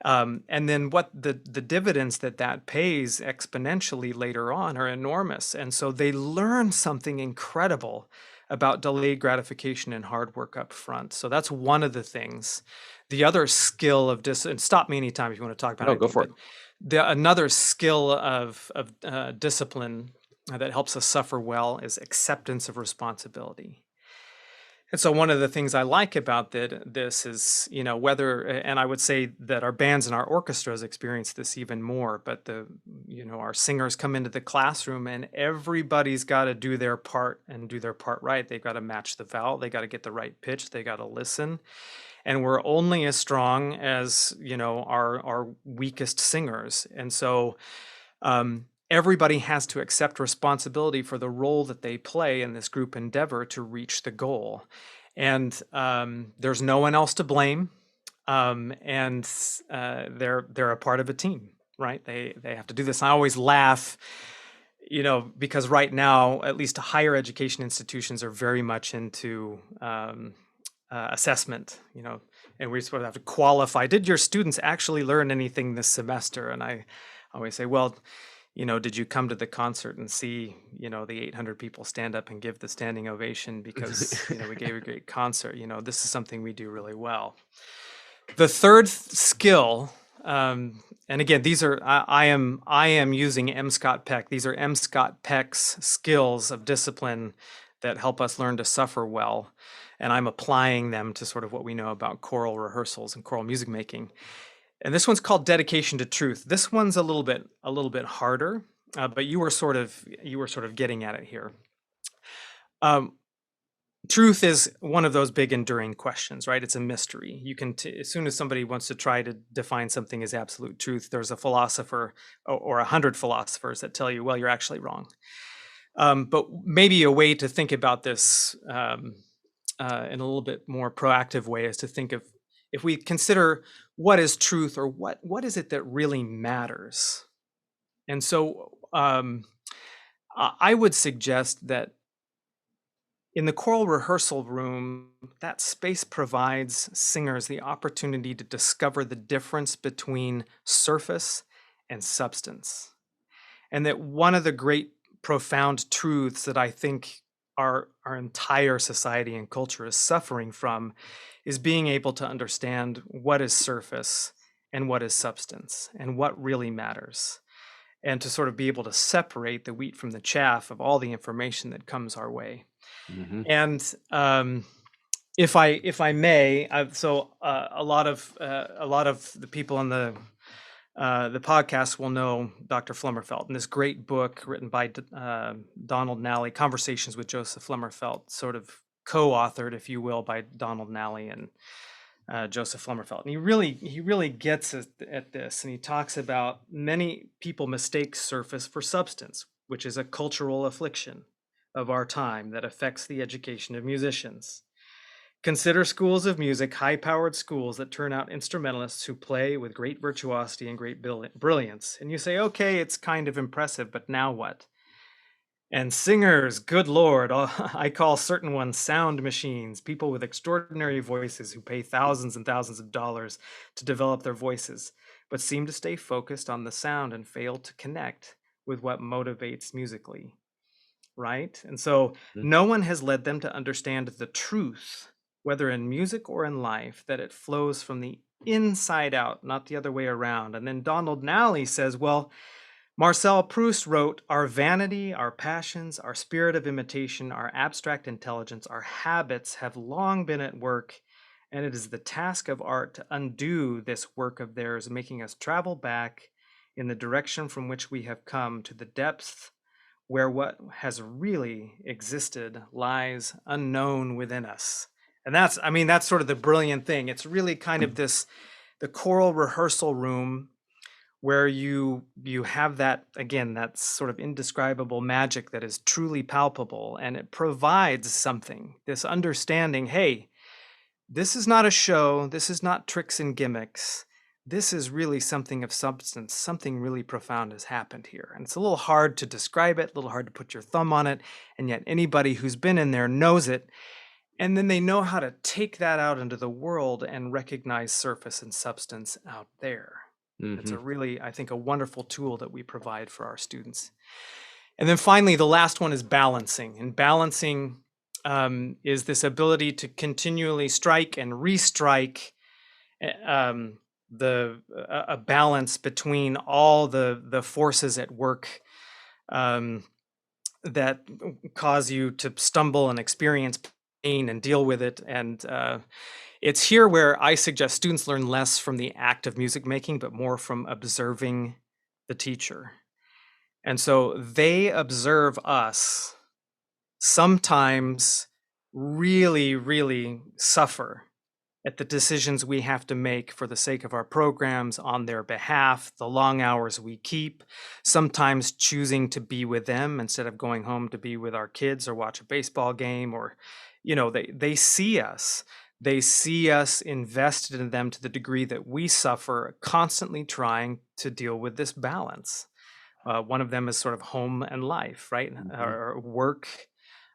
S2: And then what the dividends that pays exponentially later on are enormous. And so they learn something incredible about delayed gratification and hard work up front. So that's one of the things. The other skill of and stop me anytime if you want to talk about
S1: No,
S2: anything,
S1: go for it.
S2: Another skill of discipline that helps us suffer well is acceptance of responsibility. And so one of the things I like about this is, and I would say that our bands and our orchestras experience this even more, but our singers come into the classroom and everybody's got to do their part and do their part right. They've got to match the vowel. They got to get the right pitch. They got to listen. And we're only as strong as, our weakest singers. And so, everybody has to accept responsibility for the role that they play in this group endeavor to reach the goal. And there's no one else to blame. And they're a part of a team, right? They have to do this. I always laugh, because right now, at least higher education institutions are very much into assessment, and we sort of have to qualify. Did your students actually learn anything this semester? And I always say, well, did you come to the concert and see, the 800 people stand up and give the standing ovation because, we gave a great concert? This is something we do really well. The third skill, and again, these are, I am using M. Scott Peck. These are M. Scott Peck's skills of discipline that help us learn to suffer well. And I'm applying them to sort of what we know about choral rehearsals and choral music making. And this one's called dedication to truth. This one's a little bit harder, but you were sort of getting at it here. Truth is one of those big enduring questions, right? It's a mystery. You can, as soon as somebody wants to try to define something as absolute truth, there's a philosopher or 100 philosophers that tell you, well, you're actually wrong. But maybe a way to think about this in a little bit more proactive way is to think of, if we consider what is truth, or what is it that really matters. And so I would suggest that in the choral rehearsal room, that space provides singers the opportunity to discover the difference between surface and substance. And that one of the great profound truths that I think our entire society and culture is suffering from is being able to understand what is surface and what is substance and what really matters, and to sort of be able to separate the wheat from the chaff of all the information that comes our way. Mm-hmm. And if I may, a lot of the people on the podcast will know Dr. Flemmerfelt, and this great book written by Donald Nally, Conversations with Joseph Flemmerfelt, sort of co-authored, if you will, by Donald Nally and Joseph Flemmerfeld, and he really gets at this, and he talks about many people mistake surface for substance, which is a cultural affliction of our time that affects the education of musicians. Consider schools of music, high-powered schools that turn out instrumentalists who play with great virtuosity and great brilliance. And you say, okay, it's kind of impressive, but now what? And singers, good Lord, I call certain ones sound machines, people with extraordinary voices who pay thousands and thousands of dollars to develop their voices, but seem to stay focused on the sound and fail to connect with what motivates musically, right? And so
S1: Mhm.
S2: no one has led them to understand the truth, whether in music or in life, that it flows from the inside out, not the other way around. And then Donald Nally says, well, Marcel Proust wrote, our vanity, our passions, our spirit of imitation, our abstract intelligence, our habits have long been at work, and it is the task of art to undo this work of theirs, making us travel back in the direction from which we have come to the depth where what has really existed lies unknown within us. And that's sort of the brilliant thing. It's really kind of the choral rehearsal room where you have that, again, that sort of indescribable magic that is truly palpable, and it provides something, this understanding, hey, this is not a show, this is not tricks and gimmicks, this is really something of substance, something really profound has happened here. And it's a little hard to describe it, a little hard to put your thumb on it, and yet anybody who's been in there knows it, and then they know how to take that out into the world and recognize surface and substance out there. It's a
S1: Mhm.
S2: really, I think, a wonderful tool that we provide for our students. And then finally, the last one is balancing. And balancing is this ability to continually strike and restrike a balance between all the forces at work um, that cause you to stumble and experience pain and deal with it. And it's here where I suggest students learn less from the act of music making, but more from observing the teacher. And so they observe us sometimes really, really suffer at the decisions we have to make for the sake of our programs on their behalf, the long hours we keep, sometimes choosing to be with them instead of going home to be with our kids or watch a baseball game, or, they see us. They see us invested in them to the degree that we suffer constantly trying to deal with this balance. One of them is sort of home and life, right?
S1: Mhm.
S2: Or work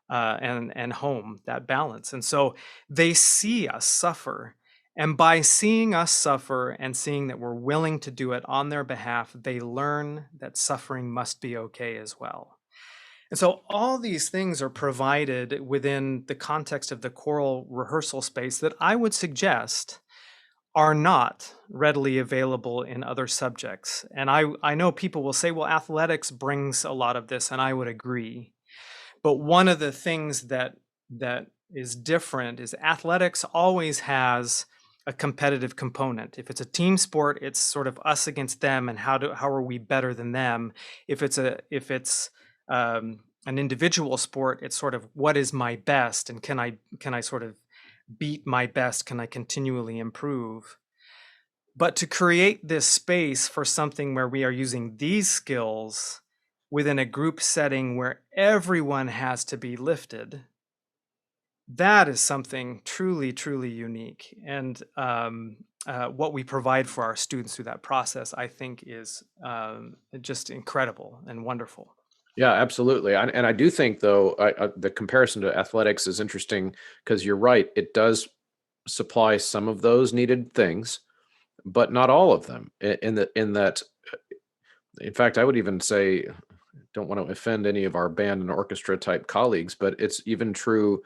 S2: and home, that balance. And so they see us suffer. And by seeing us suffer and seeing that we're willing to do it on their behalf, they learn that suffering must be okay as well. And so all these things are provided within the context of the choral rehearsal space that I would suggest are not readily available in other subjects. And I know people will say, well, athletics brings a lot of this, and I would agree. But one of the things that is different is athletics always has a competitive component. If it's a team sport, it's sort of us against them, and how are we better than them? If it's an individual sport, it's sort of what is my best, and can I sort of beat my best? Can I continually improve? But to create this space for something where we are using these skills within a group setting where everyone has to be lifted, that is something truly, truly unique. And what we provide for our students through that process, I think, is just incredible and wonderful.
S1: Yeah, absolutely. And I do think, though, the comparison to athletics is interesting because you're right. It does supply some of those needed things, but not all of them. In that, in fact, I would even say, don't want to offend any of our band and orchestra type colleagues, but it's even true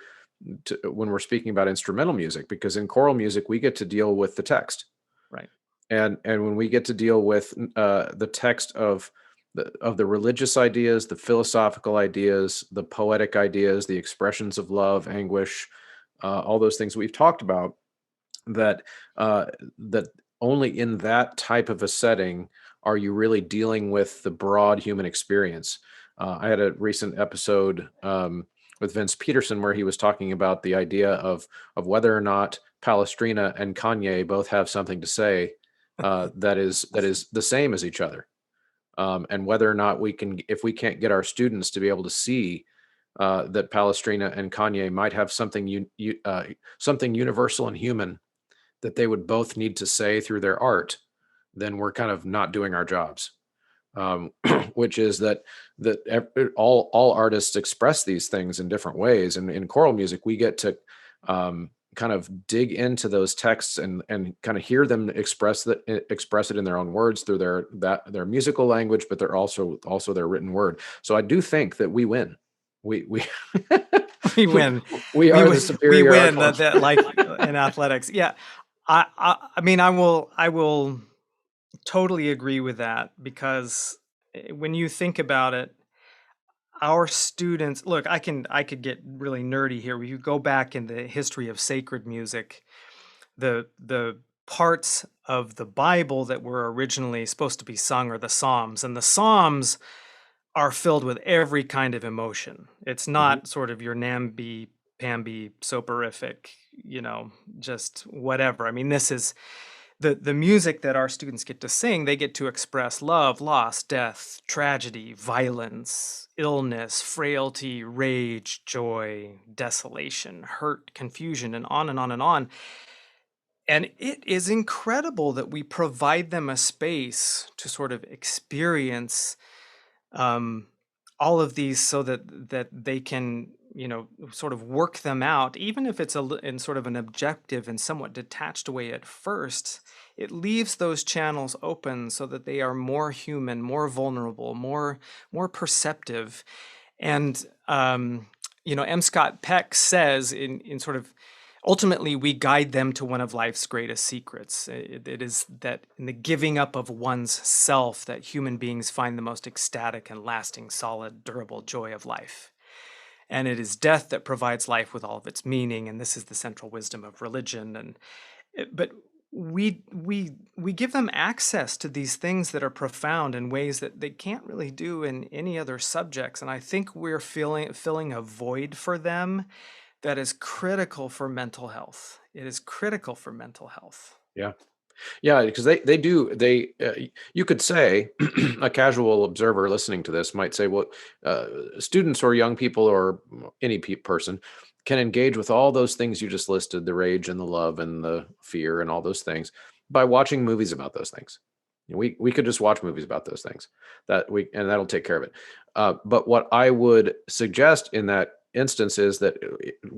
S1: when we're speaking about instrumental music, because in choral music we get to deal with the text,
S2: Right.
S1: and when we get to deal with the text of the religious ideas, the philosophical ideas, the poetic ideas, the expressions of love, anguish, all those things we've talked about, that uh, that only in that type of a setting are you really dealing with the broad human experience. I had a recent episode with Vince Peterson where he was talking about the idea of whether or not Palestrina and Kanye both have something to say that is the same as each other. And whether or not we can, if we can't get our students to be able to see that Palestrina and Kanye might have something universal and human that they would both need to say through their art, then we're kind of not doing our jobs. Um, which is that all artists express these things in different ways, and in choral music we get to kind of dig into those texts and kind of hear them express it in their own words through their musical language, but they're also their written word. So I do think that we win. We
S2: We win.
S1: we
S2: We
S1: are the
S2: win. We
S1: superior art
S2: win
S1: form.
S2: that like in athletics. Yeah. I mean, I will totally agree with that because when you think about it, our students, look, I could get really nerdy here. We could go back in the history of sacred music, the parts of the Bible that were originally supposed to be sung are the Psalms, and the Psalms are filled with every kind of emotion. It's
S1: Mhm.
S2: not sort of your namby pamby soporific, just whatever. I mean, this is the music that our students get to sing. They get to express love, loss, death, tragedy, violence, illness, frailty, rage, joy, desolation, hurt, confusion, and on and on and on. And it is incredible that we provide them a space to sort of experience um, all of these so that they can sort of work them out, even if it's in sort of an objective and somewhat detached way at first. It leaves those channels open so that they are more human, more vulnerable, more perceptive. And M. Scott Peck says in sort of ultimately, we guide them to one of life's greatest secrets. It is that in the giving up of one's self that human beings find the most ecstatic and lasting, solid, durable joy of life. And it is death that provides life with all of its meaning. And this is the central wisdom of religion. But we give them access to these things that are profound in ways that they can't really do in any other subjects. And I think we're filling a void for them that is critical for mental health. It is critical for mental health.
S1: Yeah. Yeah, because you could say a casual observer listening to this might say, well, students or young people or any person can engage with all those things you just listed, the rage and the love and the fear and all those things, by watching movies about those things. We could just watch movies about those things and that'll take care of it. But what I would suggest in that instance is that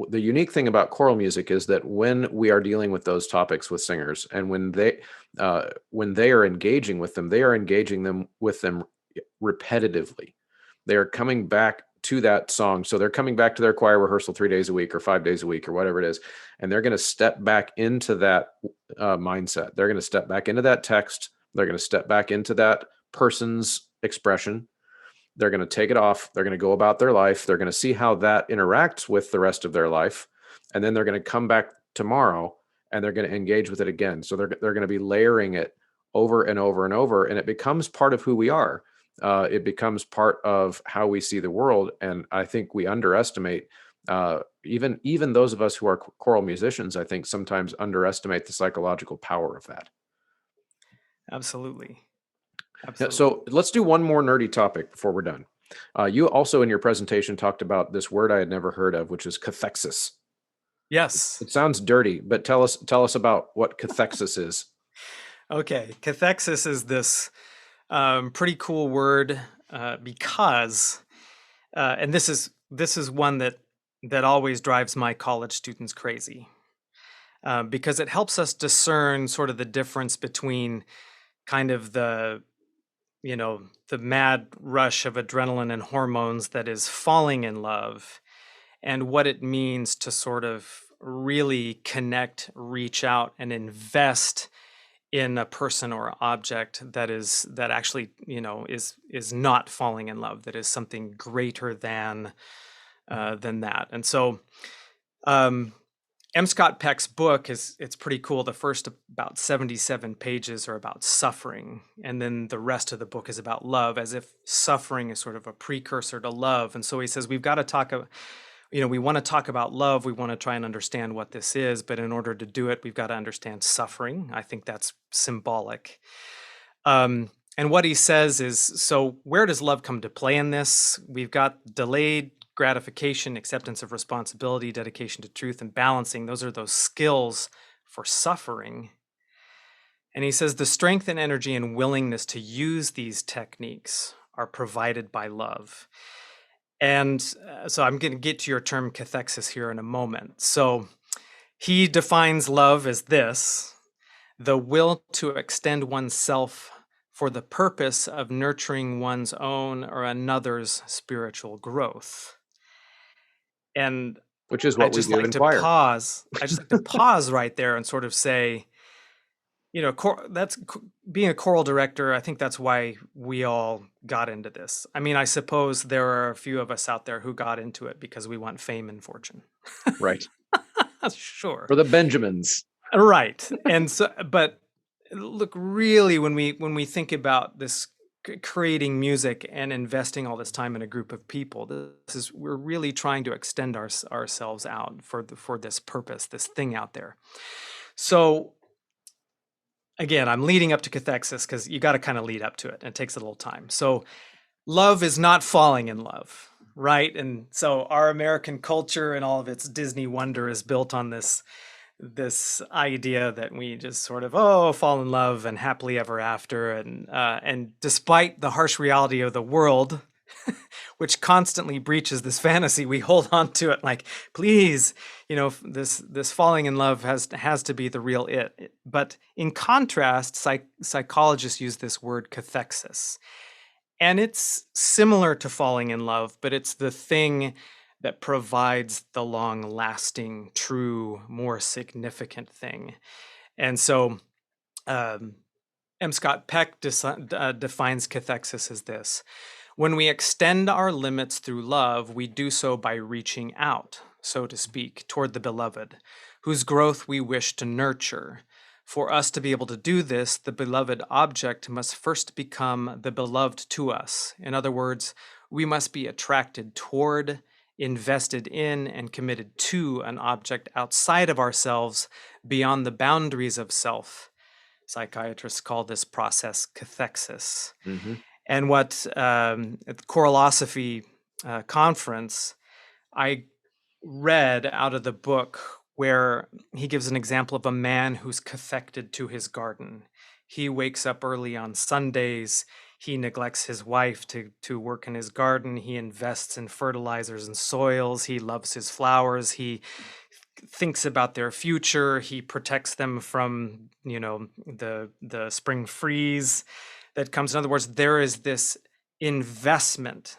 S1: the unique thing about choral music is that when we are dealing with those topics with singers, and when they are engaging with them, they are engaging them with them repetitively. They are coming back to that song. So they're coming back to their choir rehearsal 3 days a week or 5 days a week or whatever it is. And they're going to step back into that mindset. They're going to step back into that text. They're going to step back into that person's expression. They're going to take it off. They're going to go about their life. They're going to see how that interacts with the rest of their life. And then they're going to come back tomorrow and they're going to engage with it again. So they're going to be layering it over and over and over. And it becomes part of who we are. It becomes part of how we see the world. And I think we underestimate, even those of us who are choral musicians, I think sometimes underestimate the psychological power of that.
S2: Absolutely.
S1: Yeah,
S2: Absolutely.
S1: so let's do one more nerdy topic before we're done. You also in your presentation talked about this word I had never heard of, which is cathexis.
S2: Yes.
S1: It sounds dirty, but tell us about what cathexis is.
S2: Okay. Cathexis is this pretty cool word because, and this is one that always drives my college students crazy because it helps us discern sort of the difference between kind of the mad rush of adrenaline and hormones that is falling in love and what it means to sort of really connect, reach out, and invest in a person or object that actually is not falling in love, that is something greater than that. And so um, M. Scott Peck's book it's pretty cool. The first about 77 pages are about suffering, and then the rest of the book is about love, as if suffering is sort of a precursor to love. And so he says we want to talk about love. We want to try and understand what this is, but in order to do it, we've got to understand suffering. I think that's symbolic. And what he says is, so where does love come to play in this? We've got delayed gratification, acceptance of responsibility, dedication to truth, and balancing. Those are those skills for suffering. And he says the strength and energy and willingness to use these techniques are provided by love. And so I'm going to get to your term cathexis here in a moment. So he defines love as this: the will to extend oneself for the purpose of nurturing one's own or another's spiritual growth. And
S1: Which is
S2: I
S1: what we
S2: just
S1: do
S2: like
S1: in
S2: to
S1: choir.
S2: pause. I just like to pause right there and sort of say, being a choral director. I think that's why we all got into this. I mean, I suppose there are a few of us out there who got into it because we want fame and fortune.
S1: Right.
S2: Sure.
S1: For the Benjamins.
S2: Right. And so, but look, really, when we think about this, creating music and investing all this time in a group of people, we're really trying to extend ourselves out for this purpose, this thing out there. So again, I'm leading up to cathexis because you got to kind of lead up to it, and it takes a little time. So love is not falling in love, right? And so our American culture and all of its Disney wonder is built on this idea that we just sort of fall in love and happily ever after, and despite the harsh reality of the world, which constantly breaches this fantasy, we hold on to it like, please, this falling in love has to be the real it. But in contrast, psychologists use this word cathexis, and it's similar to falling in love, but it's the thing that provides the long-lasting, true, more significant thing. And so M. Scott Peck defines cathexis as this: when we extend our limits through love, we do so by reaching out, so to speak, toward the beloved, whose growth we wish to nurture. For us to be able to do this, the beloved object must first become the beloved to us. In other words, we must be attracted toward, invested in, and committed to an object outside of ourselves, beyond the boundaries of self. Psychiatrists call this process cathexis.
S1: Mm-hmm.
S2: And what at the Choralosophy conference, I read out of the book where he gives an example of a man who's cathected to his garden. He wakes up early on Sundays. He neglects his wife to work in his garden. He invests in fertilizers and soils. He loves his flowers. He thinks about their future. He protects them from, the spring freeze that comes. In other words, there is this investment.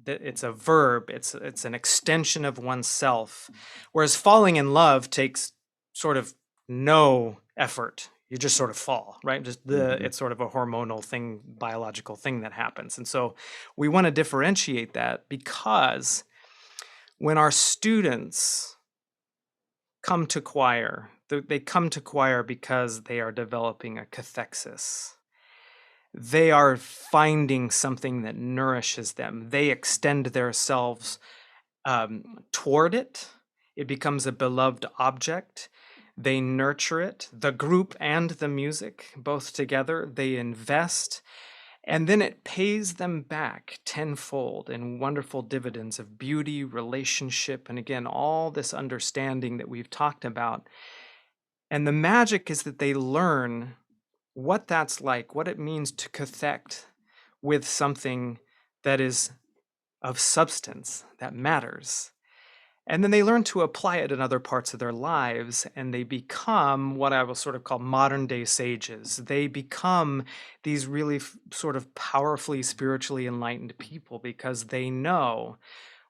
S2: It's a verb. It's an extension of oneself, whereas falling in love takes sort of no effort. You just sort of fall, right? It's sort of a hormonal thing, biological thing that happens. And so we want to differentiate that, because when our students come to choir, they come to choir because they are developing a cathexis. They are finding something that nourishes them. They extend themselves toward it. It becomes a beloved object. They nurture it, the group and the music, both together. They invest, and then it pays them back tenfold in wonderful dividends of beauty, relationship, and again, all this understanding that we've talked about. And the magic is that they learn what that's like, what it means to cathect with something that is of substance, that matters. And then they learn to apply it in other parts of their lives, and they become what I will sort of call modern day sages. They become these really sort of powerfully spiritually enlightened people because they know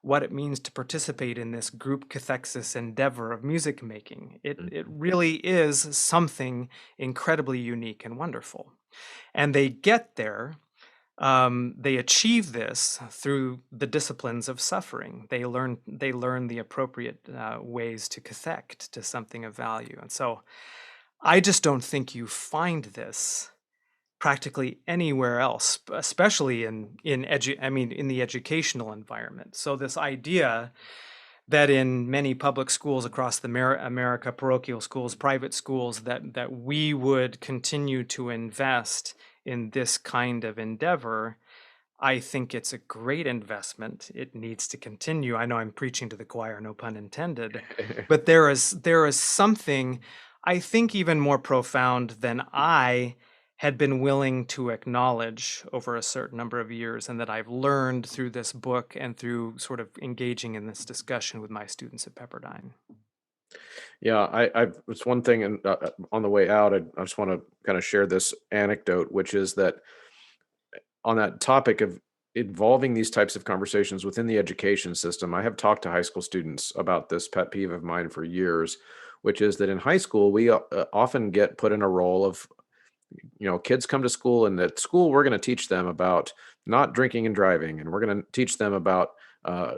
S2: what it means to participate in this group cathexis endeavor of music making. It really is something incredibly unique and wonderful. And they get there, they achieve this through the disciplines of suffering. They learn the appropriate ways to cathect to something of value. And so I just don't think you find this practically anywhere else, especially in the educational environment. So this idea that in many public schools across the America, parochial schools, private schools, that we would continue to invest in this kind of endeavor. I think it's a great investment. It needs to continue. I know I'm preaching to the choir, no pun intended, but there is something I think even more profound than I had been willing to acknowledge over a certain number of years, and that I've learned through this book and through sort of engaging in this discussion with my students at Pepperdine.
S1: Yeah, it's one thing, and on the way out, I just want to kind of share this anecdote, which is that on that topic of involving these types of conversations within the education system, I have talked to high school students about this pet peeve of mine for years, which is that in high school, we often get put in a role of, kids come to school, and at school, we're going to teach them about not drinking and driving, and we're going to teach them about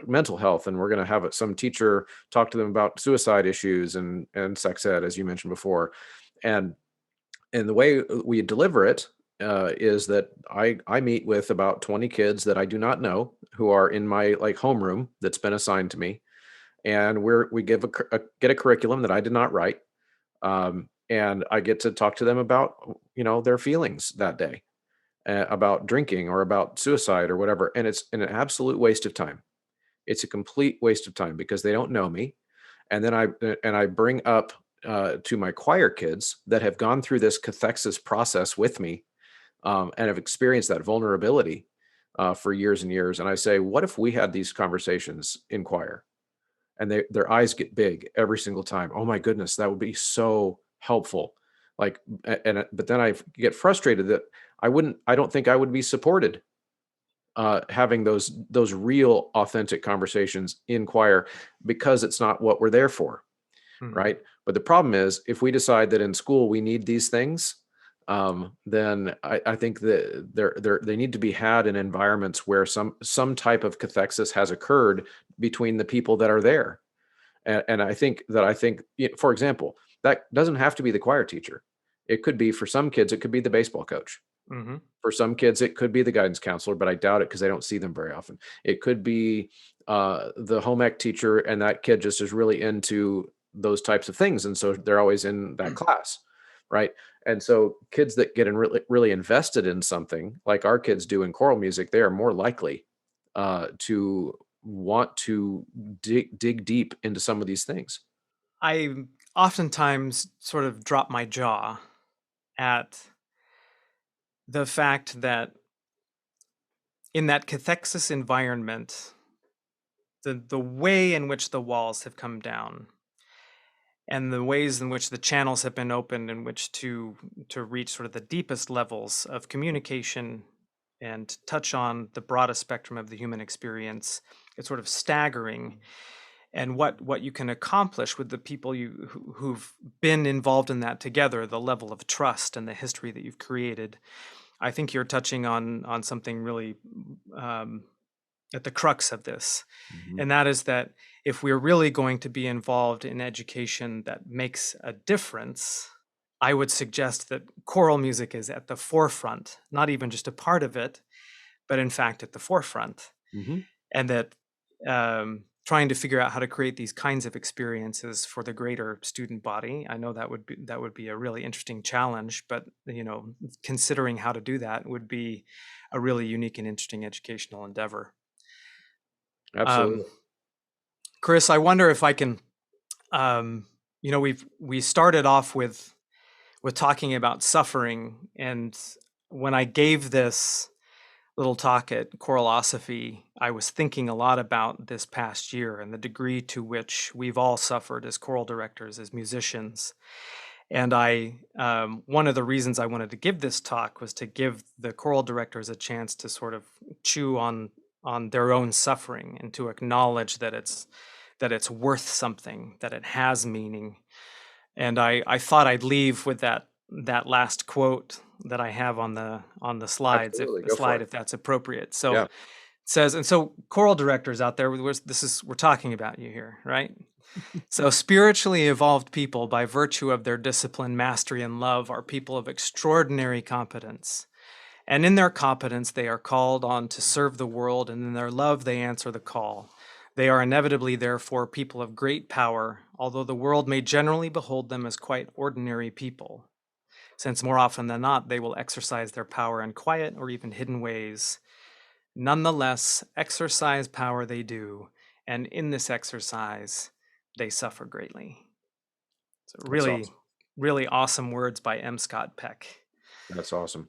S1: mental health, and we're going to have some teacher talk to them about suicide issues and sex ed, as you mentioned before. And and the way we deliver it is that I meet with about 20 kids that I do not know, who are in my like homeroom that's been assigned to me, and we give get a curriculum that I did not write, and I get to talk to them about their feelings that day, about drinking or about suicide or whatever, and it's an absolute waste of time. It's a complete waste of time because they don't know me. And then I bring up to my choir kids that have gone through this cathexis process with me, and have experienced that vulnerability for years and years. And I say, what if we had these conversations in choir? And their eyes get big every single time. Oh my goodness, that would be so helpful. Like, but then I get frustrated that I don't think I would be supported having those real authentic conversations in choir, because it's not what we're there for,
S2: Mhm.
S1: right? But the problem is, if we decide that in school we need these things, then I think that they need to be had in environments where some type of cathexis has occurred between the people that are there. And I think, for example, that doesn't have to be the choir teacher. It could be, for some kids, it could be the baseball coach.
S2: Mhm.
S1: For some kids, it could be the guidance counselor, but I doubt it because I don't see them very often. It could be the home ec teacher, and that kid just is really into those types of things, and so they're always in that class, right? And so kids that get really, really invested in something, like our kids do in choral music, they are more likely to want to dig deep into some of these things.
S2: I oftentimes sort of drop my jaw at the fact that in that cathexis environment, the way in which the walls have come down and the ways in which the channels have been opened in which to reach sort of the deepest levels of communication and touch on the broadest spectrum of the human experience, it's sort of staggering. And what you can accomplish with the people who've been involved in that together, the level of trust and the history that you've created. I think you're touching on something really um, at the crux of this,
S1: Mhm.
S2: and that is that if we're really going to be involved in education that makes a difference, I would suggest that choral music is at the forefront, not even just a part of it, but in fact at the forefront.
S1: Mhm.
S2: And that trying to figure out how to create these kinds of experiences for the greater student body, I know that would be a really interesting challenge, but considering how to do that would be a really unique and interesting educational endeavor. um,
S1: Absolutely.
S2: Chris, I wonder if I can, we started off with talking about suffering, and when I gave this little talk at Choralosophy, I was thinking a lot about this past year and the degree to which we've all suffered as choral directors, as musicians. And one of the reasons I wanted to give this talk was to give the choral directors a chance to sort of chew on their own suffering and to acknowledge that it's worth something, that it has meaning. And I thought I'd leave with that last quote that I have on the slides, if
S1: Absolutely.
S2: the
S1: Go for
S2: slide,
S1: it.
S2: if that's appropriate. So
S1: Yeah.
S2: it says, and so choral directors out there, we're talking about you here, right? So spiritually evolved people, by virtue of their discipline, mastery, and love, are people of extraordinary competence. And in their competence, they are called on to serve the world, and in their love, they answer the call. They are inevitably, therefore, people of great power, although the world may generally behold them as quite ordinary people, since more often than not, they will exercise their power in quiet or even hidden ways. Nonetheless, exercise power they do, and in this exercise, they suffer greatly. So
S1: That's
S2: really,
S1: awesome.
S2: really awesome words by M. Scott Peck.
S1: That's awesome.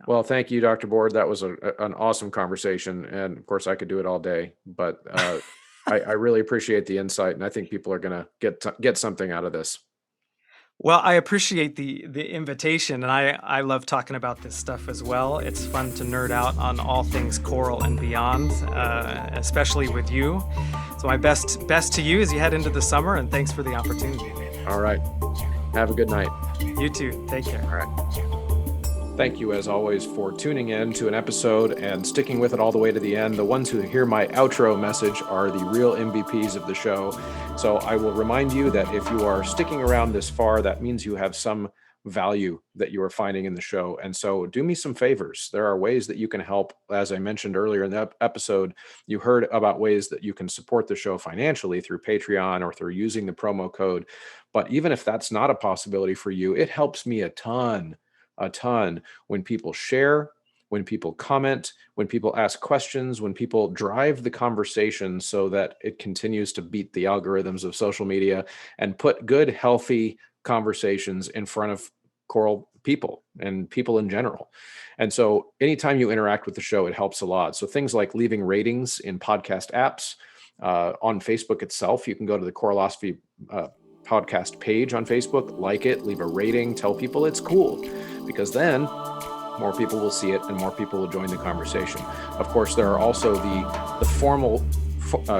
S1: Well, thank you, Dr. Board. That was an awesome conversation. And of course, I could do it all day, but I really appreciate the insight. And I think people are going to get something out of this.
S2: Well, I appreciate the invitation, and I love talking about this stuff as well. It's fun to nerd out on all things choral and beyond, especially with you. So my best to you as you head into the summer, and thanks for the opportunity.
S1: All right. Have a good night.
S2: You too. Take care.
S1: All right. Thank you, as always, for tuning in to an episode and sticking with it all the way to the end. The ones who hear my outro message are the real MVPs of the show. So I will remind you that if you are sticking around this far, that means you have some value that you are finding in the show. And so do me some favors. There are ways that you can help. As I mentioned earlier in the episode, you heard about ways that you can support the show financially through Patreon or through using the promo code. But even if that's not a possibility for you, it helps me a ton when people share, when people comment, when people ask questions, when people drive the conversation so that it continues to beat the algorithms of social media and put good, healthy conversations in front of choral people and people in general. And so anytime you interact with the show, it helps a lot. So things like leaving ratings in podcast apps, on Facebook itself, you can go to the Choralosophy podcast page on Facebook, like it, leave a rating, tell people it's cool, because then more people will see it and more people will join the conversation. Of course, there are also the formal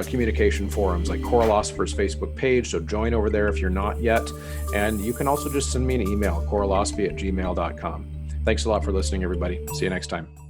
S1: communication forums like Choralosopher's Facebook page, so join over there if you're not yet. And you can also just send me an email, choralosophy@gmail.com. Thanks a lot for listening, everybody. See you next time.